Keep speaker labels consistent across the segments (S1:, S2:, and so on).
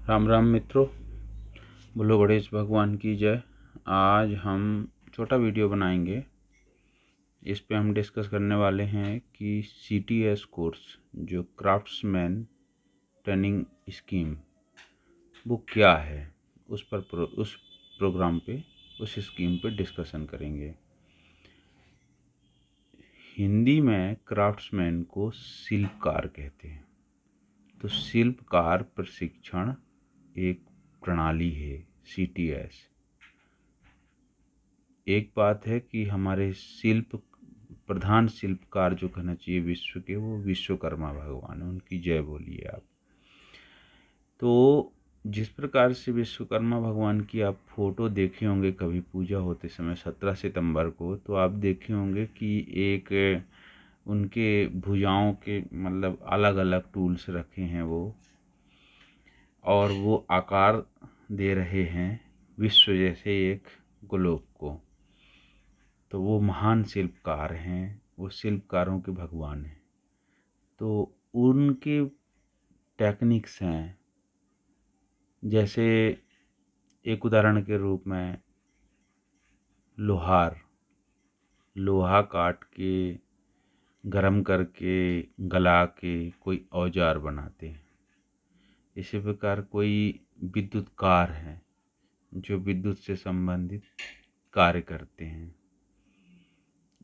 S1: राम राम मित्रों, बोलो गणेश भगवान की जय। आज हम छोटा वीडियो बनाएंगे। इस पे हम डिस्कस करने वाले हैं कि CTS कोर्स जो क्राफ्ट्समैन ट्रेनिंग स्कीम वो क्या है। उस प्रोग्राम पे, उस स्कीम पे डिस्कशन करेंगे। हिंदी में क्राफ्ट्समैन को शिल्पकार कहते हैं। तो शिल्पकार प्रशिक्षण एक प्रणाली है CTS। एक बात है कि हमारे प्रधान शिल्पकार जो कहना चाहिए विश्व के, वो विश्वकर्मा भगवान है। उनकी जय बोलिए आप। तो जिस प्रकार से विश्वकर्मा भगवान की आप फोटो देखे होंगे कभी पूजा होते समय 17 सितंबर को, तो आप देखे होंगे कि एक उनके भुजाओं के मतलब अलग अलग टूल्स रखे हैं वो, और वो आकार दे रहे हैं विश्व जैसे एक ग्लोब को। तो वो महान शिल्पकार हैं, वो शिल्पकारों के भगवान हैं। तो उनके टेक्निक्स हैं, जैसे एक उदाहरण के रूप में लोहा काट के गरम करके गला के कोई औजार बनाते हैं। इसी प्रकार कोई विद्युत कार है जो विद्युत से संबंधित कार्य करते हैं,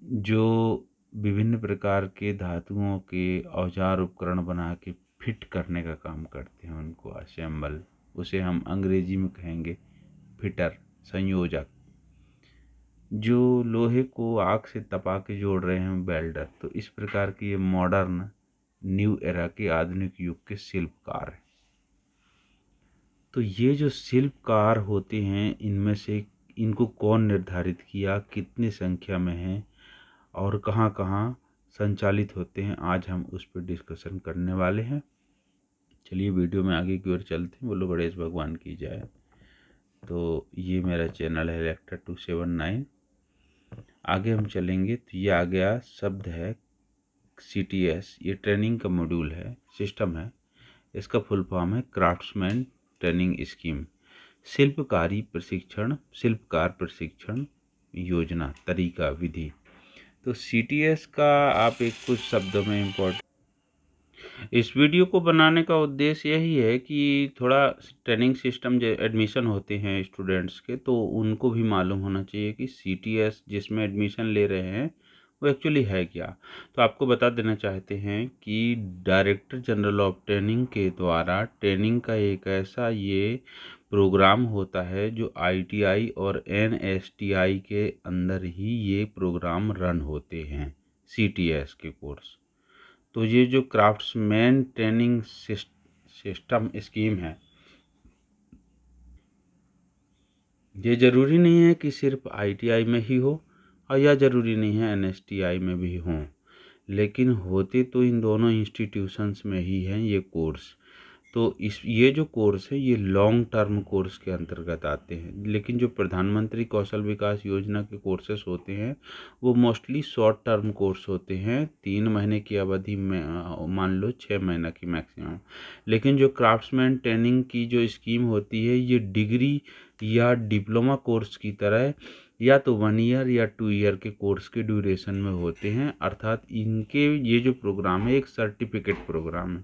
S1: जो विभिन्न प्रकार के धातुओं के औजार उपकरण बना के फिट करने का काम करते हैं, उनको असेंबल, उसे हम अंग्रेजी में कहेंगे फिटर, संयोजक। जो लोहे को आग से तपा के जोड़ रहे हैं वेल्डर। तो इस प्रकार की ये मॉडर्न न्यू एरा के आधुनिक युग के शिल्पकार हैं। तो ये जो शिल्पकार होते हैं, इनमें से इनको कौन निर्धारित किया, कितनी संख्या में है और कहाँ कहाँ संचालित होते हैं, आज हम उस पर डिस्कशन करने वाले हैं। चलिए वीडियो में आगे की ओर चलते हैं। बोलो गणेश भगवान की जय। तो ये मेरा चैनल है लेक्टर 279। आगे हम चलेंगे तो ये आ गया शब्द है CTS। ये ट्रेनिंग का मॉड्यूल है, सिस्टम है। इसका फुल फॉर्म है क्राफ्ट्समैन ट्रेनिंग स्कीम, शिल्पकार प्रशिक्षण योजना, तरीका, विधि। तो CTS का आप एक कुछ शब्दों में इम्पोर्ट, इस वीडियो को बनाने का उद्देश्य यही है कि थोड़ा ट्रेनिंग सिस्टम जो एडमिशन होते हैं स्टूडेंट्स के, तो उनको भी मालूम होना चाहिए कि CTS जिसमें एडमिशन ले रहे हैं वो एक्चुअली है क्या। तो आपको बता देना चाहते हैं कि डायरेक्टर जनरल ऑफ ट्रेनिंग के द्वारा ट्रेनिंग का एक ऐसा ये प्रोग्राम होता है जो ITI और NSTI के अंदर ही ये प्रोग्राम रन होते हैं, CTS के कोर्स। तो ये जो क्राफ्ट्समैन ट्रेनिंग सिस्टम स्कीम है, ये ज़रूरी नहीं है कि सिर्फ ITI में ही हो और या ज़रूरी नहीं है NSTI में भी हों, लेकिन होते तो इन दोनों इंस्टीट्यूशंस में ही हैं ये कोर्स। तो ये जो कोर्स है ये लॉन्ग टर्म कोर्स के अंतर्गत आते हैं, लेकिन जो प्रधानमंत्री कौशल विकास योजना के कोर्सेस होते हैं वो मोस्टली शॉर्ट टर्म कोर्स होते हैं, 3 महीने की अवधि में, मान लो 6 महीना की मैक्सिमम। लेकिन जो क्राफ्ट्समैन ट्रेनिंग की जो स्कीम होती है, ये डिग्री या डिप्लोमा कोर्स की तरह या तो 1 ईयर या 2 ईयर के कोर्स के ड्यूरेशन में होते हैं। अर्थात इनके ये जो प्रोग्राम है एक सर्टिफिकेट प्रोग्राम है।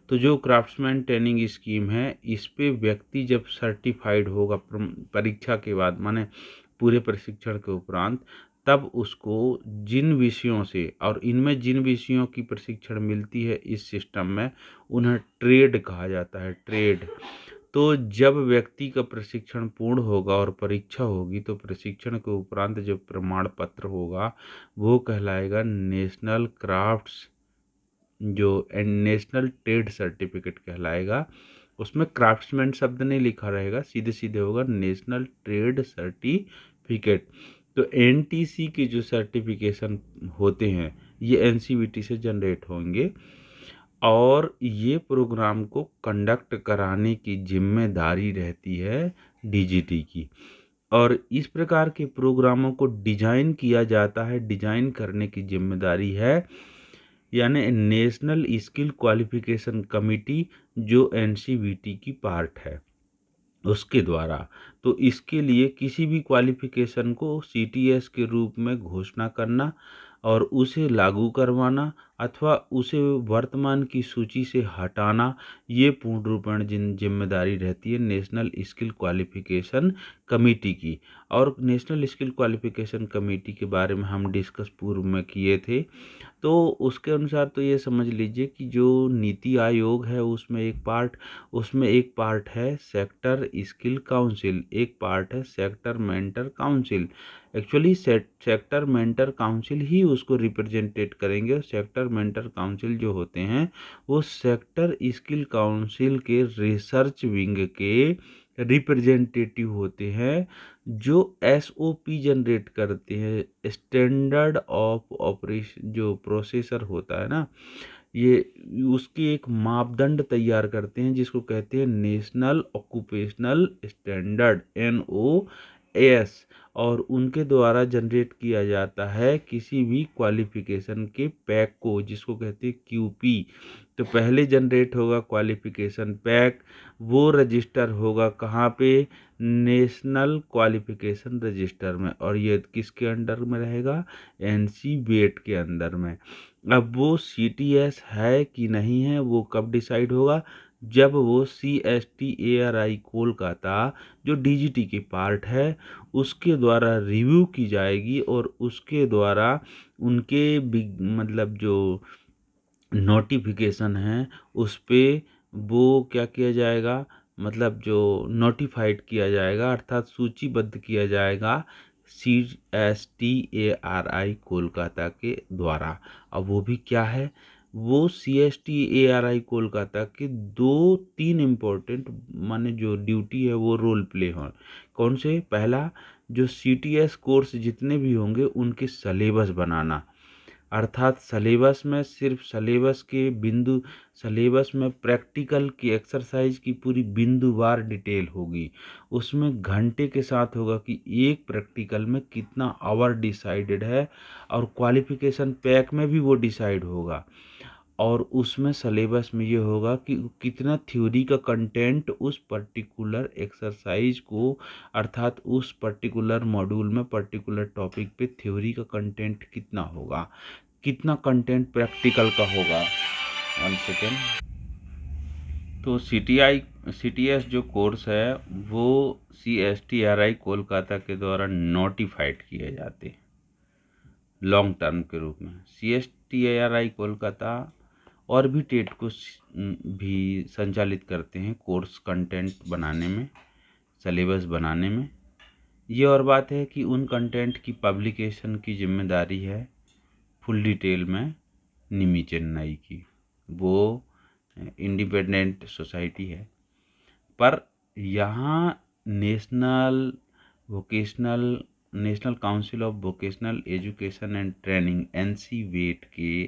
S1: तो जो क्राफ्ट्समैन ट्रेनिंग स्कीम है, इस पे व्यक्ति जब सर्टिफाइड होगा परीक्षा के बाद, माने पूरे प्रशिक्षण के उपरांत, तब उसको जिन विषयों से, और इनमें जिन विषयों की प्रशिक्षण मिलती है इस सिस्टम में, उन्हें ट्रेड कहा जाता है, ट्रेड। तो जब व्यक्ति का प्रशिक्षण पूर्ण होगा और परीक्षा होगी, तो प्रशिक्षण के उपरांत जो प्रमाण पत्र होगा वो कहलाएगा नेशनल क्राफ्ट्स, जो नेशनल ट्रेड सर्टिफिकेट कहलाएगा। उसमें क्राफ्ट्समैन शब्द नहीं लिखा रहेगा, सीधे सीधे होगा नेशनल ट्रेड सर्टिफिकेट। तो NTC के जो सर्टिफिकेशन होते हैं ये NCVT से जनरेट होंगे, और ये प्रोग्राम को कंडक्ट कराने की जिम्मेदारी रहती है DGT की। और इस प्रकार के प्रोग्रामों को डिजाइन किया जाता है, डिजाइन करने की जिम्मेदारी है यानी नेशनल स्किल क्वालिफिकेशन कमेटी, जो एनसीवीटी की पार्ट है, उसके द्वारा। तो इसके लिए किसी भी क्वालिफिकेशन को सीटीएस के रूप में घोषणा करना और उसे लागू करवाना अथवा उसे वर्तमान की सूची से हटाना, ये पूर्ण रूपेण जिम्मेदारी रहती है नेशनल स्किल क्वालिफिकेशन कमेटी की। और नेशनल स्किल क्वालिफिकेशन कमेटी के बारे में हम डिस्कस पूर्व में किए थे। तो उसके अनुसार तो ये समझ लीजिए कि जो नीति आयोग है उसमें एक पार्ट है सेक्टर स्किल काउंसिल, एक पार्ट है sector mentor council. Actually sector mentor council ही उसको रिप्रेजेंटेट करेंगे, और सेक्टर मेंटर काउंसिल जो होते हैं वो सेक्टर स्किल काउंसिल के रिसर्च विंग के रिप्रेजेंटेटिव होते हैं, जो एसओपी जनरेट करते हैं, स्टैंडर्ड ऑफ ऑपरेशन, जो प्रोसेसर होता है ना, ये उसकी एक मापदंड तैयार करते हैं जिसको कहते हैं नेशनल ऑक्यूपेशनल स्टैंडर्ड, NOAS। और उनके द्वारा जनरेट किया जाता है किसी भी क्वालिफिकेशन के पैक को, जिसको कहते हैं QP। तो पहले जनरेट होगा क्वालिफिकेशन पैक, वो रजिस्टर होगा कहाँ पे, नेशनल क्वालिफिकेशन रजिस्टर में, और ये किसके अंडर में रहेगा, NCVET के अंदर में। अब वो CTS है कि नहीं है वो कब डिसाइड होगा, जब वो CSTARI कोलकाता, जो DGT के पार्ट है, उसके द्वारा रिव्यू की जाएगी, और उसके द्वारा उनके मतलब जो नोटिफिकेशन है उस पे वो क्या किया जाएगा, मतलब जो नोटिफाइड किया जाएगा, अर्थात सूचीबद्ध किया जाएगा CSTARI कोलकाता के द्वारा। अब वो भी क्या है, वो CSTARI कोलकाता के 2-3 इम्पोर्टेंट माने जो ड्यूटी है वो रोल प्ले हो। कौन से, पहला, जो CTS कोर्स जितने भी होंगे उनके सलेबस बनाना, अर्थात सलेबस में सिर्फ सलेबस में प्रैक्टिकल की एक्सरसाइज की पूरी बिंदुवार डिटेल होगी। उसमें घंटे के साथ होगा कि एक प्रैक्टिकल में कितना आवर डिसाइडेड है, और क्वालिफिकेशन पैक में भी वो डिसाइड होगा। और उसमें सलेबस में ये होगा कि कितना थ्योरी का कंटेंट उस पर्टिकुलर एक्सरसाइज को, अर्थात उस पर्टिकुलर मॉड्यूल में पर्टिकुलर टॉपिक पे थ्योरी का कंटेंट कितना होगा, कितना कंटेंट प्रैक्टिकल का होगा। 1 सेकेंड। तो CTS जो कोर्स है वो CSTRI कोलकाता के द्वारा नोटिफाइड किए जाते हैं लॉन्ग टर्म के रूप में। CSTRI कोलकाता और भी टेट को भी संचालित करते हैं कोर्स कंटेंट बनाने में, सलेबस बनाने में। ये और बात है कि उन कंटेंट की पब्लिकेशन की जिम्मेदारी है फुल डिटेल में निमी चेन्नई की, वो इंडिपेंडेंट सोसाइटी है। पर यहाँ national council of vocational education and training NCVET के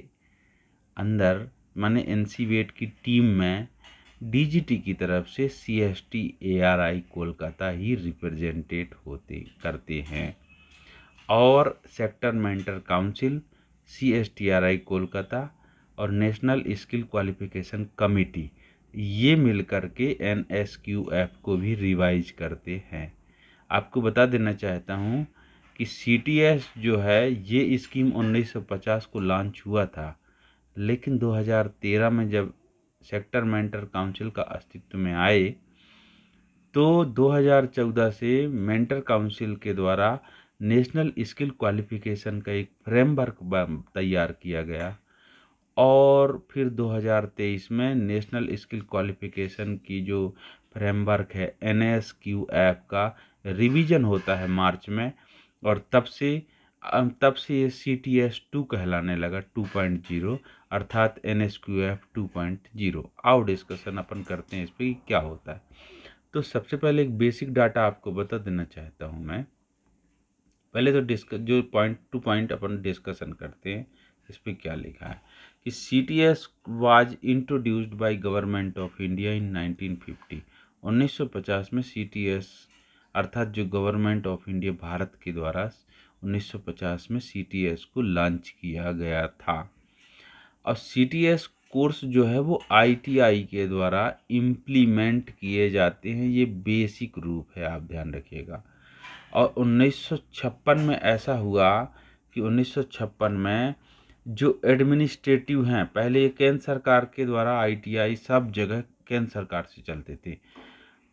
S1: अंदर, माने NCVET की टीम में DGT की तरफ से CSTARI कोलकाता ही रिप्रेजेंटेट करते हैं, और sector mentor council CSTRI Kolkata और नेशनल स्किल क्वालिफिकेशन कमेटी ये मिलकर के NSQF को भी रिवाइज करते हैं। आपको बता देना चाहता हूँ कि CTS जो है ये स्कीम 1950 को लॉन्च हुआ था, लेकिन 2013 में जब सेक्टर मेंटर काउंसिल का अस्तित्व में आए तो 2014 से मेंटर काउंसिल के द्वारा नेशनल स्किल क्वालिफिकेशन का एक फ्रेमवर्क तैयार किया गया, और फिर 2023 में नेशनल स्किल क्वालिफिकेशन की जो फ्रेमवर्क है NSQF का रिवीजन होता है मार्च में, और तब से ये CTS 2 कहलाने लगा 2.0, अर्थात NSQF 2.0। आओ डिस्कशन अपन करते हैं इस पर क्या होता है। तो सबसे पहले एक बेसिक डाटा आपको बता देना चाहता हूँ मैं। पहले तो जो पॉइंट टू पॉइंट अपन डिस्कशन करते हैं, इस पर क्या लिखा है कि CTS was introduced by government of India in 1950। 1950 में CTS अर्थात जो गवर्नमेंट ऑफ इंडिया भारत के द्वारा 1950 में CTS को लॉन्च किया गया था। और CTS कोर्स जो है वो ITI के द्वारा इम्प्लीमेंट किए जाते हैं, ये बेसिक रूप है, आप ध्यान रखिएगा। और 1956 में ऐसा हुआ कि 1956 में जो एडमिनिस्ट्रेटिव हैं, पहले ये केंद्र सरकार के द्वारा ITI सब जगह केंद्र सरकार से चलते थे,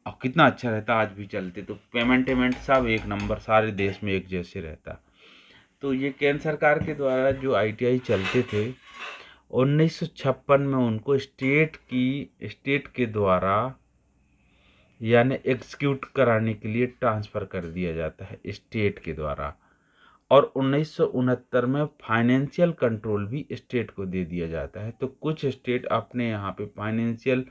S1: और कितना अच्छा रहता, आज भी चलते, तो पेमेंट सब एक नंबर, सारे देश में एक जैसे रहता। तो ये केंद्र सरकार के द्वारा जो ITI चलते थे, 1956 में उनको स्टेट के द्वारा यानी एग्जीक्यूट कराने के लिए ट्रांसफ़र कर दिया जाता है स्टेट के द्वारा। और 1969 में फाइनेंशियल कंट्रोल भी स्टेट को दे दिया जाता है। तो कुछ स्टेट अपने यहाँ पे फाइनेंशियल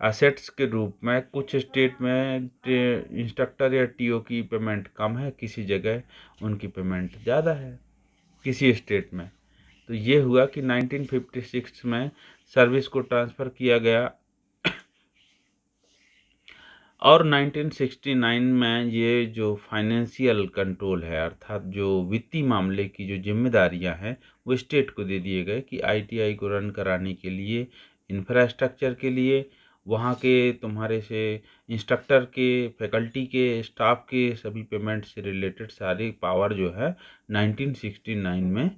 S1: असेट्स के रूप में, कुछ स्टेट में इंस्ट्रक्टर या TO की पेमेंट कम है, किसी जगह उनकी पेमेंट ज़्यादा है, किसी स्टेट में। तो ये हुआ कि 1956 में सर्विस को ट्रांसफ़र किया गया, और 1969 में ये जो फाइनेंशियल कंट्रोल है, अर्थात जो वित्तीय मामले की जो जिम्मेदारियां हैं, वो स्टेट को दे दिए गए कि ITI को रन कराने के लिए, इंफ्रास्ट्रक्चर के लिए, वहाँ के तुम्हारे से इंस्ट्रक्टर के, फैकल्टी के, स्टाफ के सभी पेमेंट से रिलेटेड सारे पावर जो है 1969 में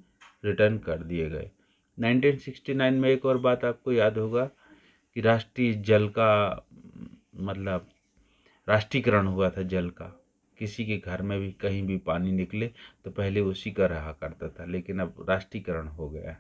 S1: रिटर्न कर दिए गए। 1969 में एक और बात आपको याद होगा कि राष्ट्रीय जल का मतलब राष्ट्रीयकरण हुआ था जल का। किसी के घर में भी कहीं भी पानी निकले तो पहले उसी का रहा करता था, लेकिन अब राष्ट्रीयकरण हो गया,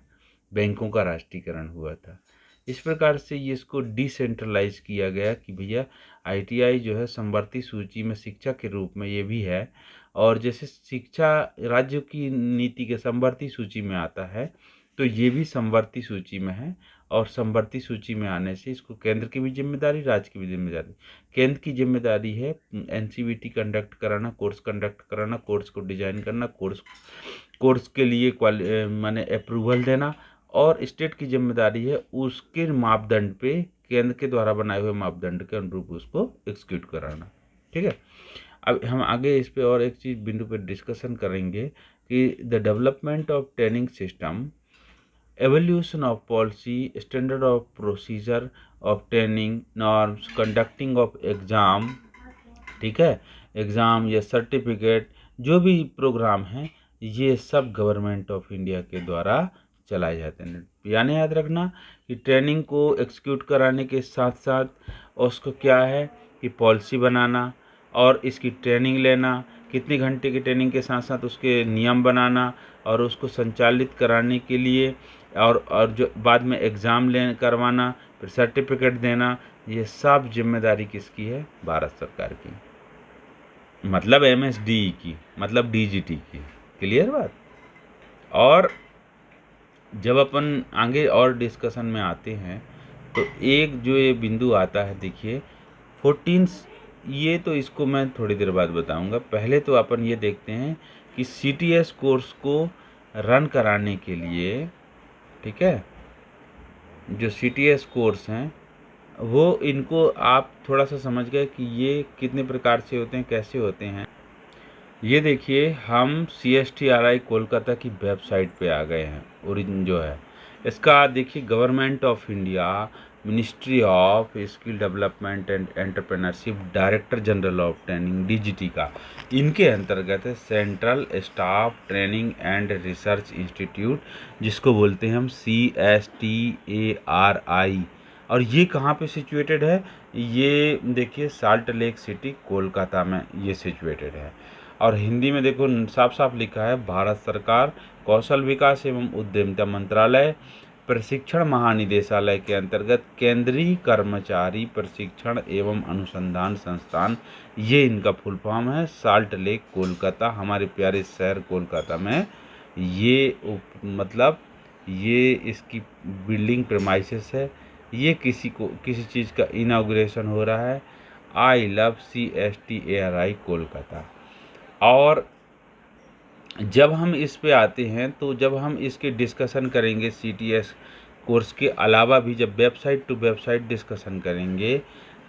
S1: बैंकों का राष्ट्रीयकरण हुआ था। इस प्रकार से ये इसको डिसेंट्रलाइज किया गया कि भैया ITI जो है समवर्ती सूची में शिक्षा के रूप में ये भी है, और जैसे शिक्षा राज्य की नीति के समवर्ती सूची में आता है, तो ये भी समवर्ती सूची में है। और समवर्ती सूची में आने से इसको केंद्र की भी जिम्मेदारी, राज्य की भी जिम्मेदारी। केंद्र की जिम्मेदारी है NCVT कंडक्ट कराना, कोर्स कंडक्ट कराना, कोर्स को डिजाइन करना, कोर्स के लिए माने अप्रूवल देना, और स्टेट की जिम्मेदारी है उसके मापदंड पे, केंद्र के द्वारा बनाए हुए मापदंड के अनुरूप उसको एग्जीक्यूट कराना। ठीक है, अब हम आगे इस पे और एक चीज़ बिंदु पे डिस्कशन करेंगे कि the development of training system, evolution of policy, standard of procedure of training, norms, conducting of exam, ठीक है, एग्ज़ाम या सर्टिफिकेट, जो भी प्रोग्राम हैं, ये सब गवर्नमेंट ऑफ इंडिया के द्वारा चलाए जाते हैं। यानी याद रखना कि ट्रेनिंग को एग्जीक्यूट कराने के साथ साथ उसको क्या है कि पॉलिसी बनाना और इसकी ट्रेनिंग लेना, कितने घंटे की ट्रेनिंग के साथ साथ उसके नियम बनाना और उसको संचालित कराने के लिए, और जो बाद में एग्ज़ाम करवाना, फिर सर्टिफिकेट देना, ये सब जिम्मेदारी किसकी है? भारत सरकार की, मतलब MSDE की, मतलब DGT की। क्लियर बात? और जब अपन आगे और डिस्कशन में आते हैं तो एक जो ये बिंदु आता है, देखिए 14, ये तो इसको मैं थोड़ी देर बाद बताऊंगा। पहले तो अपन ये देखते हैं कि CTS कोर्स को रन कराने के लिए, ठीक है, जो CTS कोर्स हैं वो, इनको आप थोड़ा सा समझ गए कि ये कितने प्रकार से होते हैं, कैसे होते हैं। ये देखिए, हम CSTRI कोलकाता की वेबसाइट पे आ गए हैं। ओरिजिन जो है इसका, देखिए, government of India, ministry of skill development and entrepreneurship, director general of training DGT का, इनके अंतर्गत है central staff training and research institute, जिसको बोलते हैं हम CSTARI। और ये कहाँ पे सिचुएटेड है? ये देखिए साल्ट लेक सिटी कोलकाता में ये सिचुएटेड है। और हिंदी में देखो साफ साफ लिखा है, भारत सरकार कौशल विकास एवं उद्यमिता मंत्रालय प्रशिक्षण महानिदेशालय के अंतर्गत केंद्रीय कर्मचारी प्रशिक्षण एवं अनुसंधान संस्थान, ये इनका फुल फॉर्म है। साल्ट लेक कोलकाता, हमारे प्यारे शहर कोलकाता में ये मतलब ये इसकी बिल्डिंग प्रेमाइसेस है। ये किसी चीज़ का इनाग्रेशन हो रहा है। I love CSTARI Kolkata. और जब हम इस पे आते हैं, तो जब हम इसके डिस्कशन करेंगे CTS कोर्स के अलावा भी, जब वेबसाइट टू वेबसाइट डिस्कशन करेंगे,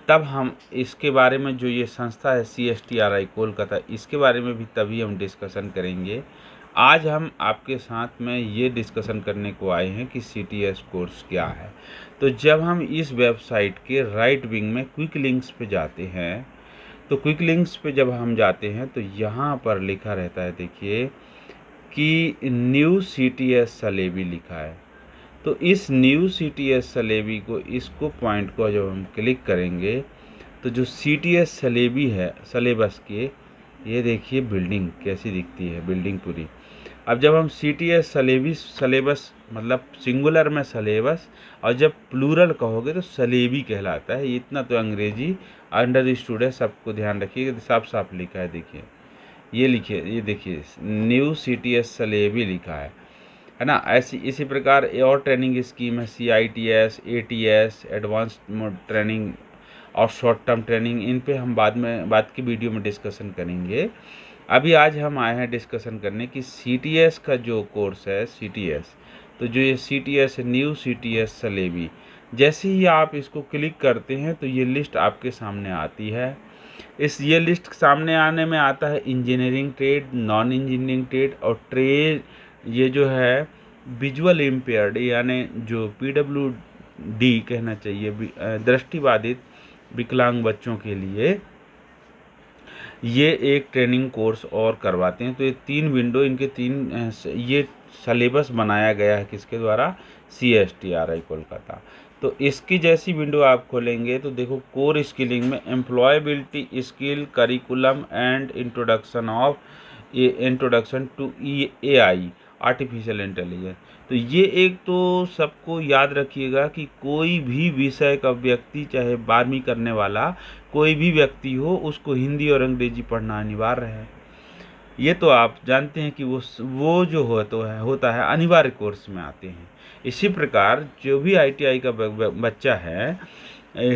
S1: तब हम इसके बारे में, जो ये संस्था है CSTRI कोलकाता, इसके बारे में भी तभी हम डिस्कशन करेंगे। आज हम आपके साथ में ये डिस्कशन करने को आए हैं कि CTS कोर्स क्या है। तो जब हम इस वेबसाइट के राइट विंग में क्विक लिंक्स पे जाते हैं, तो क्विक लिंक्स पे जब हम जाते हैं तो यहाँ पर लिखा रहता है, देखिए कि न्यू CTS सलेबी लिखा है। तो इस न्यू CTS सलेबी को, इसको पॉइंट को जब हम क्लिक करेंगे तो जो CTS सलेबी है सलेबस के, ये देखिए बिल्डिंग कैसी दिखती है, बिल्डिंग पूरी। अब जब हम CTS सलेबस मतलब सिंगुलर में सलेबस, और जब प्लूरल कहोगे तो सलेबी कहलाता है। इतना तो अंग्रेजी अंडरस्टूड है, सबको ध्यान रखिएगा। साफ साफ लिखा है, देखिए ये लिखिए, ये देखिए न्यू CTS सलेबी लिखा है ना। ऐसी इसी प्रकार और ट्रेनिंग स्कीम है CITS, ATS, एडवांस्ड ट्रेनिंग और शॉर्ट टर्म ट्रेनिंग। इन पे हम बाद की वीडियो में डिस्कशन करेंगे। अभी आज हम आए हैं डिस्कशन करने की CTS का जो कोर्स है CTS। तो जो ये CTS है, न्यू CTS सलेबी, जैसे ही आप इसको क्लिक करते हैं तो ये लिस्ट आपके सामने आती है। ये लिस्ट सामने आने में आता है engineering trade, non engineering trade और ट्रेड, ये जो है विजुअल इम्पेयर्ड यानी जो PWD कहना चाहिए, दृष्टिबाधित विकलांग बच्चों के लिए ये एक ट्रेनिंग कोर्स और करवाते हैं। तो ये 3 विंडो, इनके 3 ये सलेबस बनाया गया है किसके द्वारा, CSTRI कोलकाता। तो इसकी जैसी विंडो आप खोलेंगे तो देखो कोर स्किलिंग में employability skill curriculum and introduction to AI artificial intelligence. तो ये एक तो सबको याद रखिएगा कि कोई भी विषय का व्यक्ति, चाहे 12वीं करने वाला कोई भी व्यक्ति हो, उसको हिंदी और अंग्रेजी पढ़ना अनिवार्य है। ये तो आप जानते हैं कि वो जो होता है अनिवार्य कोर्स में आते हैं। इसी प्रकार जो भी ITI का बच्चा है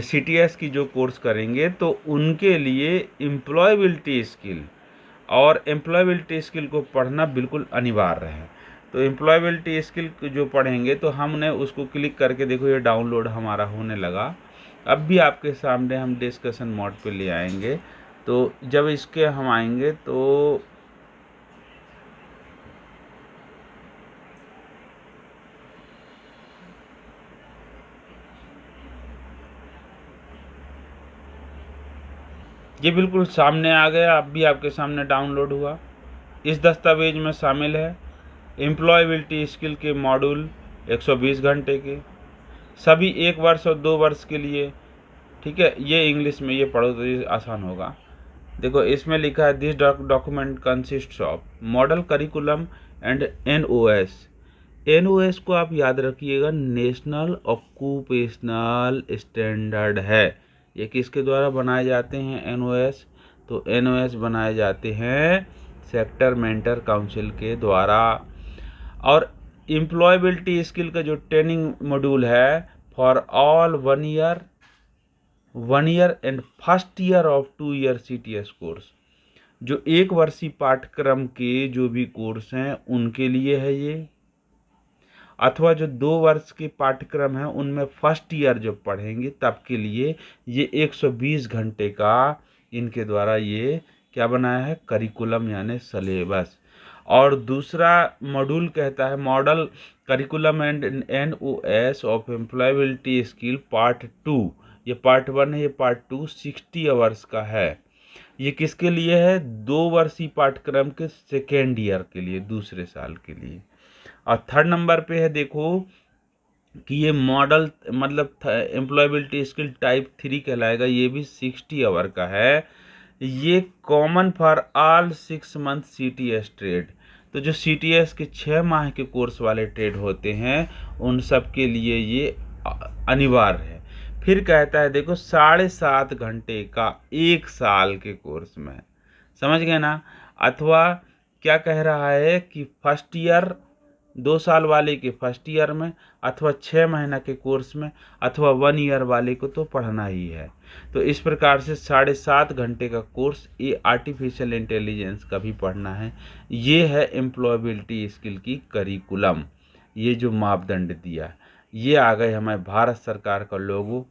S1: CTS की जो कोर्स करेंगे तो उनके लिए एम्प्लॉयबिलिटी स्किल और एम्प्लॉयबिलिटी स्किल को पढ़ना बिल्कुल अनिवार्य है। तो एम्प्लॉयबिलिटी स्किल जो पढ़ेंगे तो हमने उसको क्लिक करके देखो ये डाउनलोड हमारा होने लगा। अब भी आपके सामने हम डिस्कशन मोड पे ले आएंगे। तो जब इसके हम आएंगे तो ये बिल्कुल सामने आ गया। अब भी आपके सामने डाउनलोड हुआ। इस दस्तावेज में शामिल है एम्प्लॉयबिलिटी स्किल के मॉड्यूल 120 घंटे के, सभी 1 वर्ष और 2 वर्ष के लिए। ठीक है, ये इंग्लिश में, ये पढ़ो तो ये आसान होगा। देखो इसमें लिखा है this document consists of model curriculum and NOS को आप याद रखिएगा, नेशनल ऑक्यूपेशनल स्टैंडर्ड है। ये किसके द्वारा बनाए जाते हैं NOS? तो NOS बनाए जाते हैं सेक्टर मेंटर काउंसिल के द्वारा। और एम्प्लॉयबिलिटी स्किल का जो ट्रेनिंग मॉड्यूल है for all 1 year and first year of 2 year CTS course, जो 1 वर्षीय पाठ्यक्रम के जो भी कोर्स हैं उनके लिए है ये, अथवा जो 2 वर्ष के पाठ्यक्रम हैं उनमें फर्स्ट ईयर जब पढ़ेंगे तब के लिए ये 120 घंटे का इनके द्वारा ये क्या बनाया है, करिकुलम यानी सलेबस। और दूसरा मॉड्यूल कहता है model curriculum and NOS of employability skill part 2। ये पार्ट 1 है, ये पार्ट 2 60 आवर्स का है। ये किसके लिए है, 2 वर्षीय पाठ्यक्रम के सेकेंड ईयर के लिए, दूसरे साल के लिए। और थर्ड नंबर पे है देखो कि ये मॉडल मतलब एम्प्लॉयबिलिटी स्किल टाइप 3 कहलाएगा, ये भी 60 आवर का है। ये common for all 6 month CTS trade. तो जो CTS के 6 माह के कोर्स वाले ट्रेड होते हैं उन सब के लिए ये अनिवार्य है। फिर कहता है देखो 7.5 घंटे का 1 साल के कोर्स में, समझ गए ना। अथवा क्या कह रहा है कि फर्स्ट ईयर 2 साल वाले के फर्स्ट ईयर में, अथवा 6 महीना के कोर्स में, अथवा 1 ईयर वाले को तो पढ़ना ही है। तो इस प्रकार से 7.5 घंटे का कोर्स ये आर्टिफिशियल इंटेलिजेंस का भी पढ़ना है। ये है एम्प्लॉयबिलिटी स्किल की करिकुलम, ये जो मापदंड दिया है। ये आ गए हमारे भारत सरकार का logo,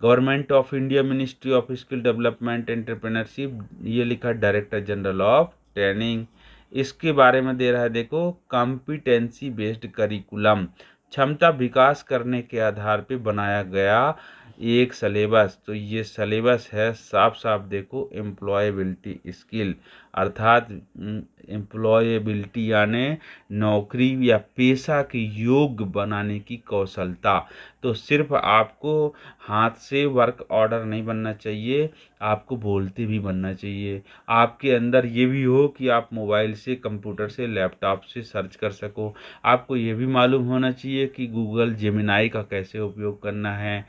S1: government of India, ministry of skill development entrepreneurship, ये लिखा डायरेक्टर जनरल ऑफ ट्रेनिंग। इसके बारे में दे रहा है, देखो, कॉम्पिटेंसी बेस्ड करिकुलम, क्षमता विकास करने के आधार पे बनाया गया एक सलेबस। तो ये सलेबस है, साफ साफ देखो, एम्प्लॉयबिलिटी स्किल, अर्थात एम्प्लॉयबिलिटी यानी नौकरी या पेशा के योग्य बनाने की कौशलता। तो सिर्फ आपको हाथ से वर्क ऑर्डर नहीं बनना चाहिए, आपको बोलते भी बनना चाहिए। आपके अंदर ये भी हो कि आप मोबाइल से, कंप्यूटर से, लैपटॉप से सर्च कर सको। आपको ये भी मालूम होना चाहिए कि गूगल जेमिनाई का कैसे उपयोग करना है।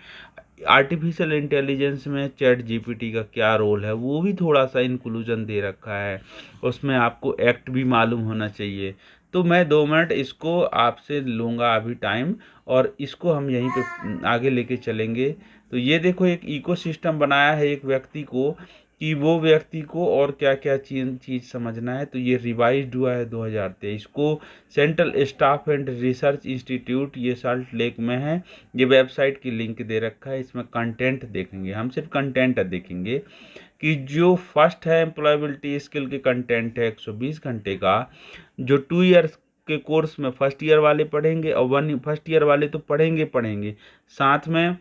S1: आर्टिफिशियल इंटेलिजेंस में चैट जीपीटी का क्या रोल है, वो भी थोड़ा सा इंक्लूजन दे रखा है, उसमें आपको एक्ट भी मालूम होना चाहिए। तो मैं 2 मिनट इसको आपसे लूँगा अभी टाइम, और इसको हम यहीं पे आगे लेके चलेंगे। तो ये देखो, एक इकोसिस्टम बनाया है एक व्यक्ति को, कि वो व्यक्ति को और क्या क्या चीज़ समझना है। तो ये रिवाइज्ड हुआ है 2023 को, central staff and research institute, ये सॉल्ट लेक में है। ये वेबसाइट की लिंक दे रखा है, इसमें कंटेंट देखेंगे, हम सिर्फ कंटेंट देखेंगे कि जो फर्स्ट है एम्प्लॉयबिलिटी स्किल के कंटेंट है 120 घंटे का, जो 2 ईयर्स के कोर्स में फर्स्ट ईयर वाले पढ़ेंगे, और फर्स्ट ईयर वाले तो पढ़ेंगे, साथ में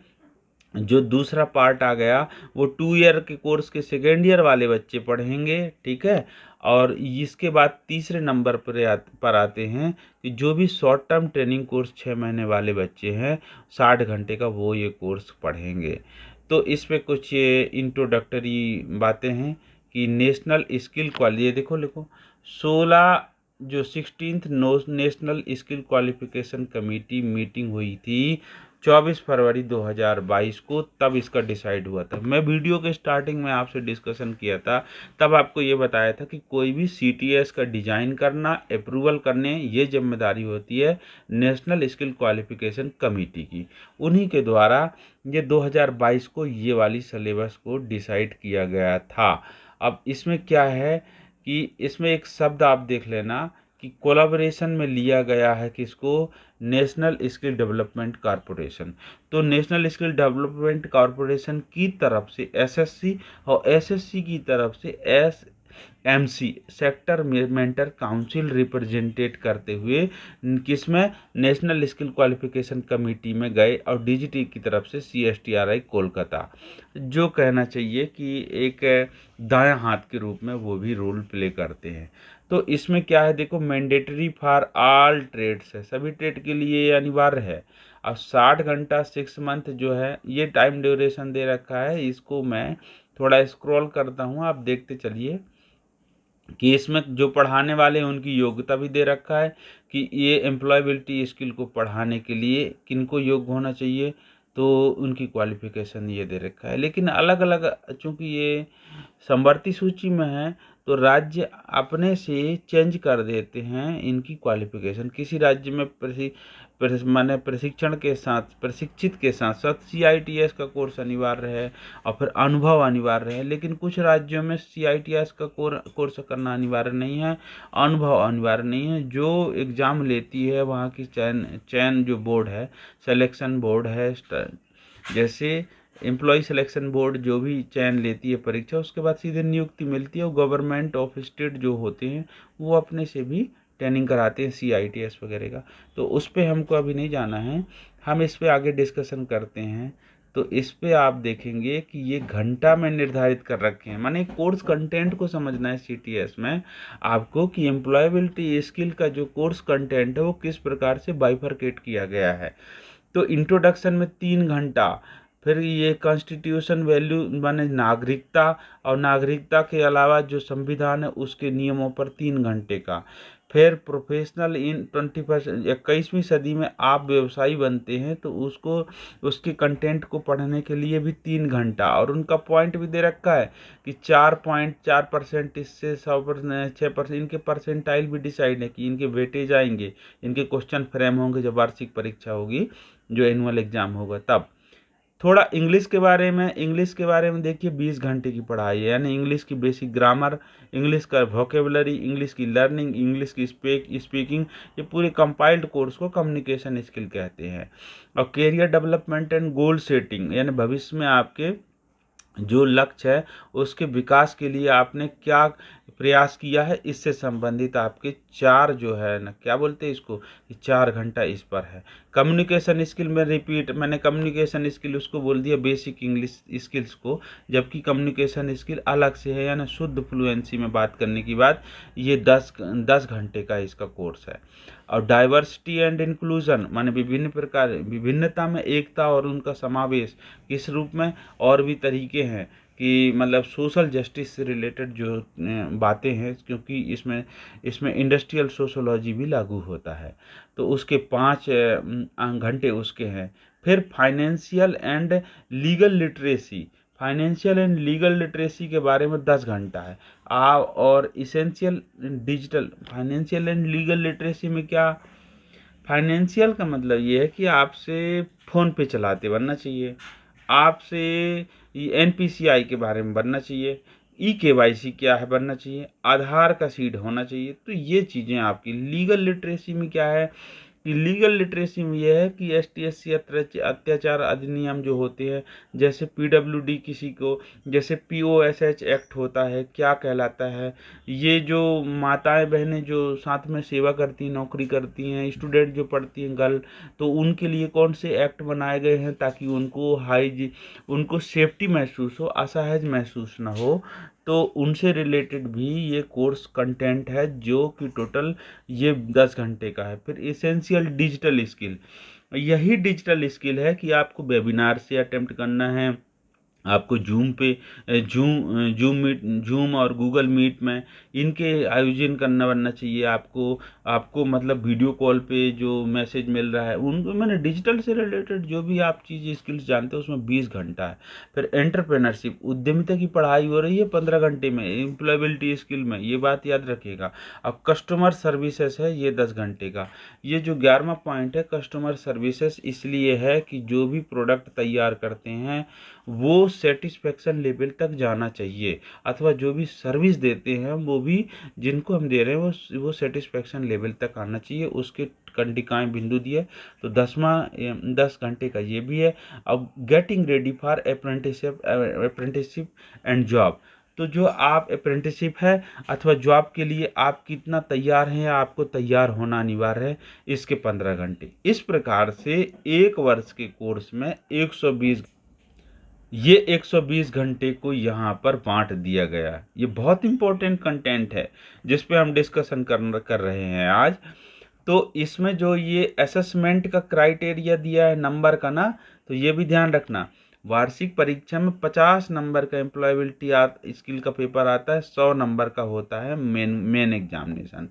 S1: जो दूसरा पार्ट आ गया वो 2 ईयर के कोर्स के सेकेंड ईयर वाले बच्चे पढ़ेंगे, ठीक है। और इसके बाद तीसरे नंबर पर आते हैं कि जो भी शॉर्ट टर्म ट्रेनिंग कोर्स 6 महीने वाले बच्चे हैं 60 घंटे का, वो ये कोर्स पढ़ेंगे। तो इस पे कुछ ये इंट्रोडक्टरी बातें हैं कि नेशनल स्किल क्वालिटी, ये देखो लिखो 16 जो 16th national skill qualification committee meeting हुई थी 24 फरवरी 2022 को, तब इसका डिसाइड हुआ था। मैं वीडियो के स्टार्टिंग में आपसे डिस्कशन किया था, तब आपको ये बताया था कि कोई भी सीटीएस का डिजाइन करना, अप्रूवल करने, ये जिम्मेदारी होती है नेशनल स्किल क्वालिफिकेशन कमेटी की। उन्हीं के द्वारा ये 2022 को ये वाली सिलेबस को डिसाइड किया गया था। अब इसमें क्या है कि इसमें एक शब्द आप देख लेना कि कोलैबोरेशन में लिया गया है किसको, नेशनल स्किल डेवलपमेंट कॉरपोरेशन। तो नेशनल स्किल डेवलपमेंट कॉरपोरेशन की तरफ से एसएससी, और एसएससी की तरफ से एमसी, सेक्टर मेंटर काउंसिल रिप्रेजेंटेट करते हुए किसमें, नेशनल स्किल क्वालिफिकेशन कमेटी में गए, और डीजीटी की तरफ से सीएसटीआरआई कोलकाता, जो कहना चाहिए कि एक दायां हाथ के रूप में वो भी रोल प्ले करते हैं। तो इसमें क्या है, देखो, मैंडेटरी फॉर ऑल ट्रेड्स है, सभी ट्रेड के लिए ये अनिवार्य है। अब 60 घंटा 6 मंथ जो है, ये टाइम ड्यूरेशन दे रखा है, इसको मैं थोड़ा स्क्रॉल करता हूँ, आप देखते चलिए कि इसमें जो पढ़ाने वाले हैं उनकी योग्यता भी दे रखा है कि ये एम्प्लॉयबिलिटी स्किल को पढ़ाने के लिए किनको योग्य होना चाहिए, तो उनकी क्वालिफिकेशन ये दे रखा है। लेकिन अलग अलग, चूंकि ये समवर्ती सूची में है, तो राज्य अपने से चेंज कर देते हैं इनकी क्वालिफिकेशन। किसी राज्य में माने प्रशिक्षण के साथ, प्रशिक्षित के साथ साथ सीआईटीएस का कोर्स अनिवार्य है, और फिर अनुभव अनिवार्य है। लेकिन कुछ राज्यों में सीआईटीएस का कोर्स करना अनिवार्य नहीं है, अनुभव अनिवार्य नहीं है। जो एग्ज़ाम लेती है वहाँ की चयन जो बोर्ड है, सिलेक्शन बोर्ड है, जैसे एम्प्लॉय सिलेक्शन बोर्ड जो भी चयन लेती है परीक्षा, उसके बाद सीधे नियुक्ति मिलती है। और गवर्नमेंट ऑफ स्टेट जो होते हैं वो अपने से भी ट्रेनिंग कराते हैं सीआईटीएस वगैरह का। तो उस पर हमको अभी नहीं जाना है, हम इस पे आगे डिस्कशन करते हैं। तो इस पे आप देखेंगे कि ये घंटा में निर्धारित कर रखे हैं, माने कोर्स कंटेंट को समझना है सीटीएस में आपको कि एम्प्लॉयबिलिटी स्किल का जो कोर्स कंटेंट है वो किस प्रकार से बाइफरकेट किया गया है। तो इंट्रोडक्शन में 3 घंटा, फिर ये कॉन्स्टिट्यूशन वैल्यू माने नागरिकता, और नागरिकता के अलावा जो संविधान है उसके नियमों पर 3 घंटे का। फिर प्रोफेशनल इन 21वीं सदी में आप व्यवसायी बनते हैं तो उसको, उसके कंटेंट को पढ़ने के लिए भी 3 घंटा। और उनका पॉइंट भी दे रखा है कि 4.4% इससे 100%, 6%, इनके परसेंटाइल भी डिसाइड है कि इनके वेटेज आएंगे, इनके क्वेश्चन फ्रेम होंगे जब वार्षिक परीक्षा होगी, जो एनुअल एग्जाम होगा तब। थोड़ा इंग्लिश के बारे में देखिए, 20 घंटे की पढ़ाई है, यानी इंग्लिश की बेसिक ग्रामर, इंग्लिश का वोकेबलरी, इंग्लिश की लर्निंग, इंग्लिश की स्पीकिंग, ये पूरे कंपाइल्ड कोर्स को कम्युनिकेशन स्किल कहते हैं। और career development and goal setting, यानी भविष्य में आपके जो लक्ष्य है उसके विकास के लिए आपने क्या प्रयास किया है। इससे संबंधित आपके 4 जो है ना, क्या बोलते हैं इसको, 4 घंटा इस पर है। कम्युनिकेशन स्किल में रिपीट, मैंने कम्युनिकेशन स्किल उसको बोल दिया बेसिक इंग्लिश स्किल्स को, जबकि कम्युनिकेशन स्किल अलग से है, यानी शुद्ध फ्लुएंसी में बात करने की बात। ये 10 घंटे का इसका कोर्स है। और डाइवर्सिटी एंड इंक्लूजन माने विभिन्न प्रकार, विभिन्नता में एकता और उनका समावेश किस रूप में, और भी तरीके हैं कि मतलब सोशल जस्टिस से रिलेटेड जो बातें हैं, क्योंकि इसमें इसमें इंडस्ट्रियल सोशोलॉजी भी लागू होता है, तो उसके 5 घंटे उसके हैं। फिर financial and legal literacy, financial and legal literacy के बारे में 10 घंटा है। और essential digital, financial and legal literacy में क्या, फाइनेंशियल का मतलब ये है कि आपसे फ़ोन पे चलाते बनना चाहिए, आपसे एनपीसीआई के बारे में बनना चाहिए, ई केवाईसी क्या है बनना चाहिए, आधार का सीड होना चाहिए। तो ये चीज़ें आपकी लीगल लिटरेसी में क्या है कि लीगल लिटरेसी में यह है कि एसटीएससी अत्याचार अधिनियम जो होते हैं, जैसे पीडब्ल्यूडी किसी को, जैसे पीओएसएच एक्ट होता है, क्या कहलाता है, ये जो माताएं बहनें जो साथ में सेवा करती हैं, नौकरी करती हैं, स्टूडेंट जो पढ़ती हैं गर्ल, तो उनके लिए कौन से एक्ट बनाए गए हैं ताकि उनको सेफ्टी महसूस हो, असहज महसूस ना हो। तो उनसे रिलेटेड भी ये कोर्स कंटेंट है जो कि टोटल ये 10 घंटे का है। फिर एसेंशियल डिजिटल स्किल, यही डिजिटल स्किल है कि आपको वेबिनार से अटेम्प्ट करना है, आपको जूम पे जूम और गूगल मीट में इनके आयोजन करना बनना चाहिए। आपको मतलब वीडियो कॉल पे जो मैसेज मिल रहा है उनको, मैंने डिजिटल से रिलेटेड जो भी आप चीज़ स्किल्स जानते हो उसमें 20 घंटा है। फिर एंटरप्रेन्योरशिप, उद्यमिता की पढ़ाई हो रही है 15 घंटे में, एम्प्लॉयबिलिटी स्किल में, ये बात याद रखिएगा। अब कस्टमर सर्विसेज है ये 10 घंटे का। ये जो 11वां पॉइंट है कस्टमर सर्विसेज, इसलिए है कि जो भी प्रोडक्ट तैयार करते हैं वो सेटिस्फेक्शन लेवल तक जाना चाहिए, अथवा जो भी सर्विस देते हैं वो भी, जिनको हम दे रहे हैं वो सेटिस्फेक्शन लेवल तक आना चाहिए। उसके कंडिकाएँ बिंदु दिए। तो 10 घंटे का ये भी है। अब getting ready for apprenticeship and job, तो जो आप अप्रेंटिसशिप है अथवा जॉब के लिए आप कितना तैयार हैं या आपको तैयार होना अनिवार्य है, इसके 15 घंटे। इस प्रकार से 1 वर्ष के कोर्स में 120 घंटे को यहाँ पर बांट दिया गया है। ये बहुत इंपॉर्टेंट कंटेंट है जिस पे हम डिस्कशन कर रहे हैं आज। तो इसमें जो ये असेसमेंट का क्राइटेरिया दिया है नंबर का ना, तो ये भी ध्यान रखना। वार्षिक परीक्षा में 50 नंबर का एम्प्लॉयबिलिटी स्किल का पेपर आता है, 100 नंबर का होता है मेन एग्जामिनेशन।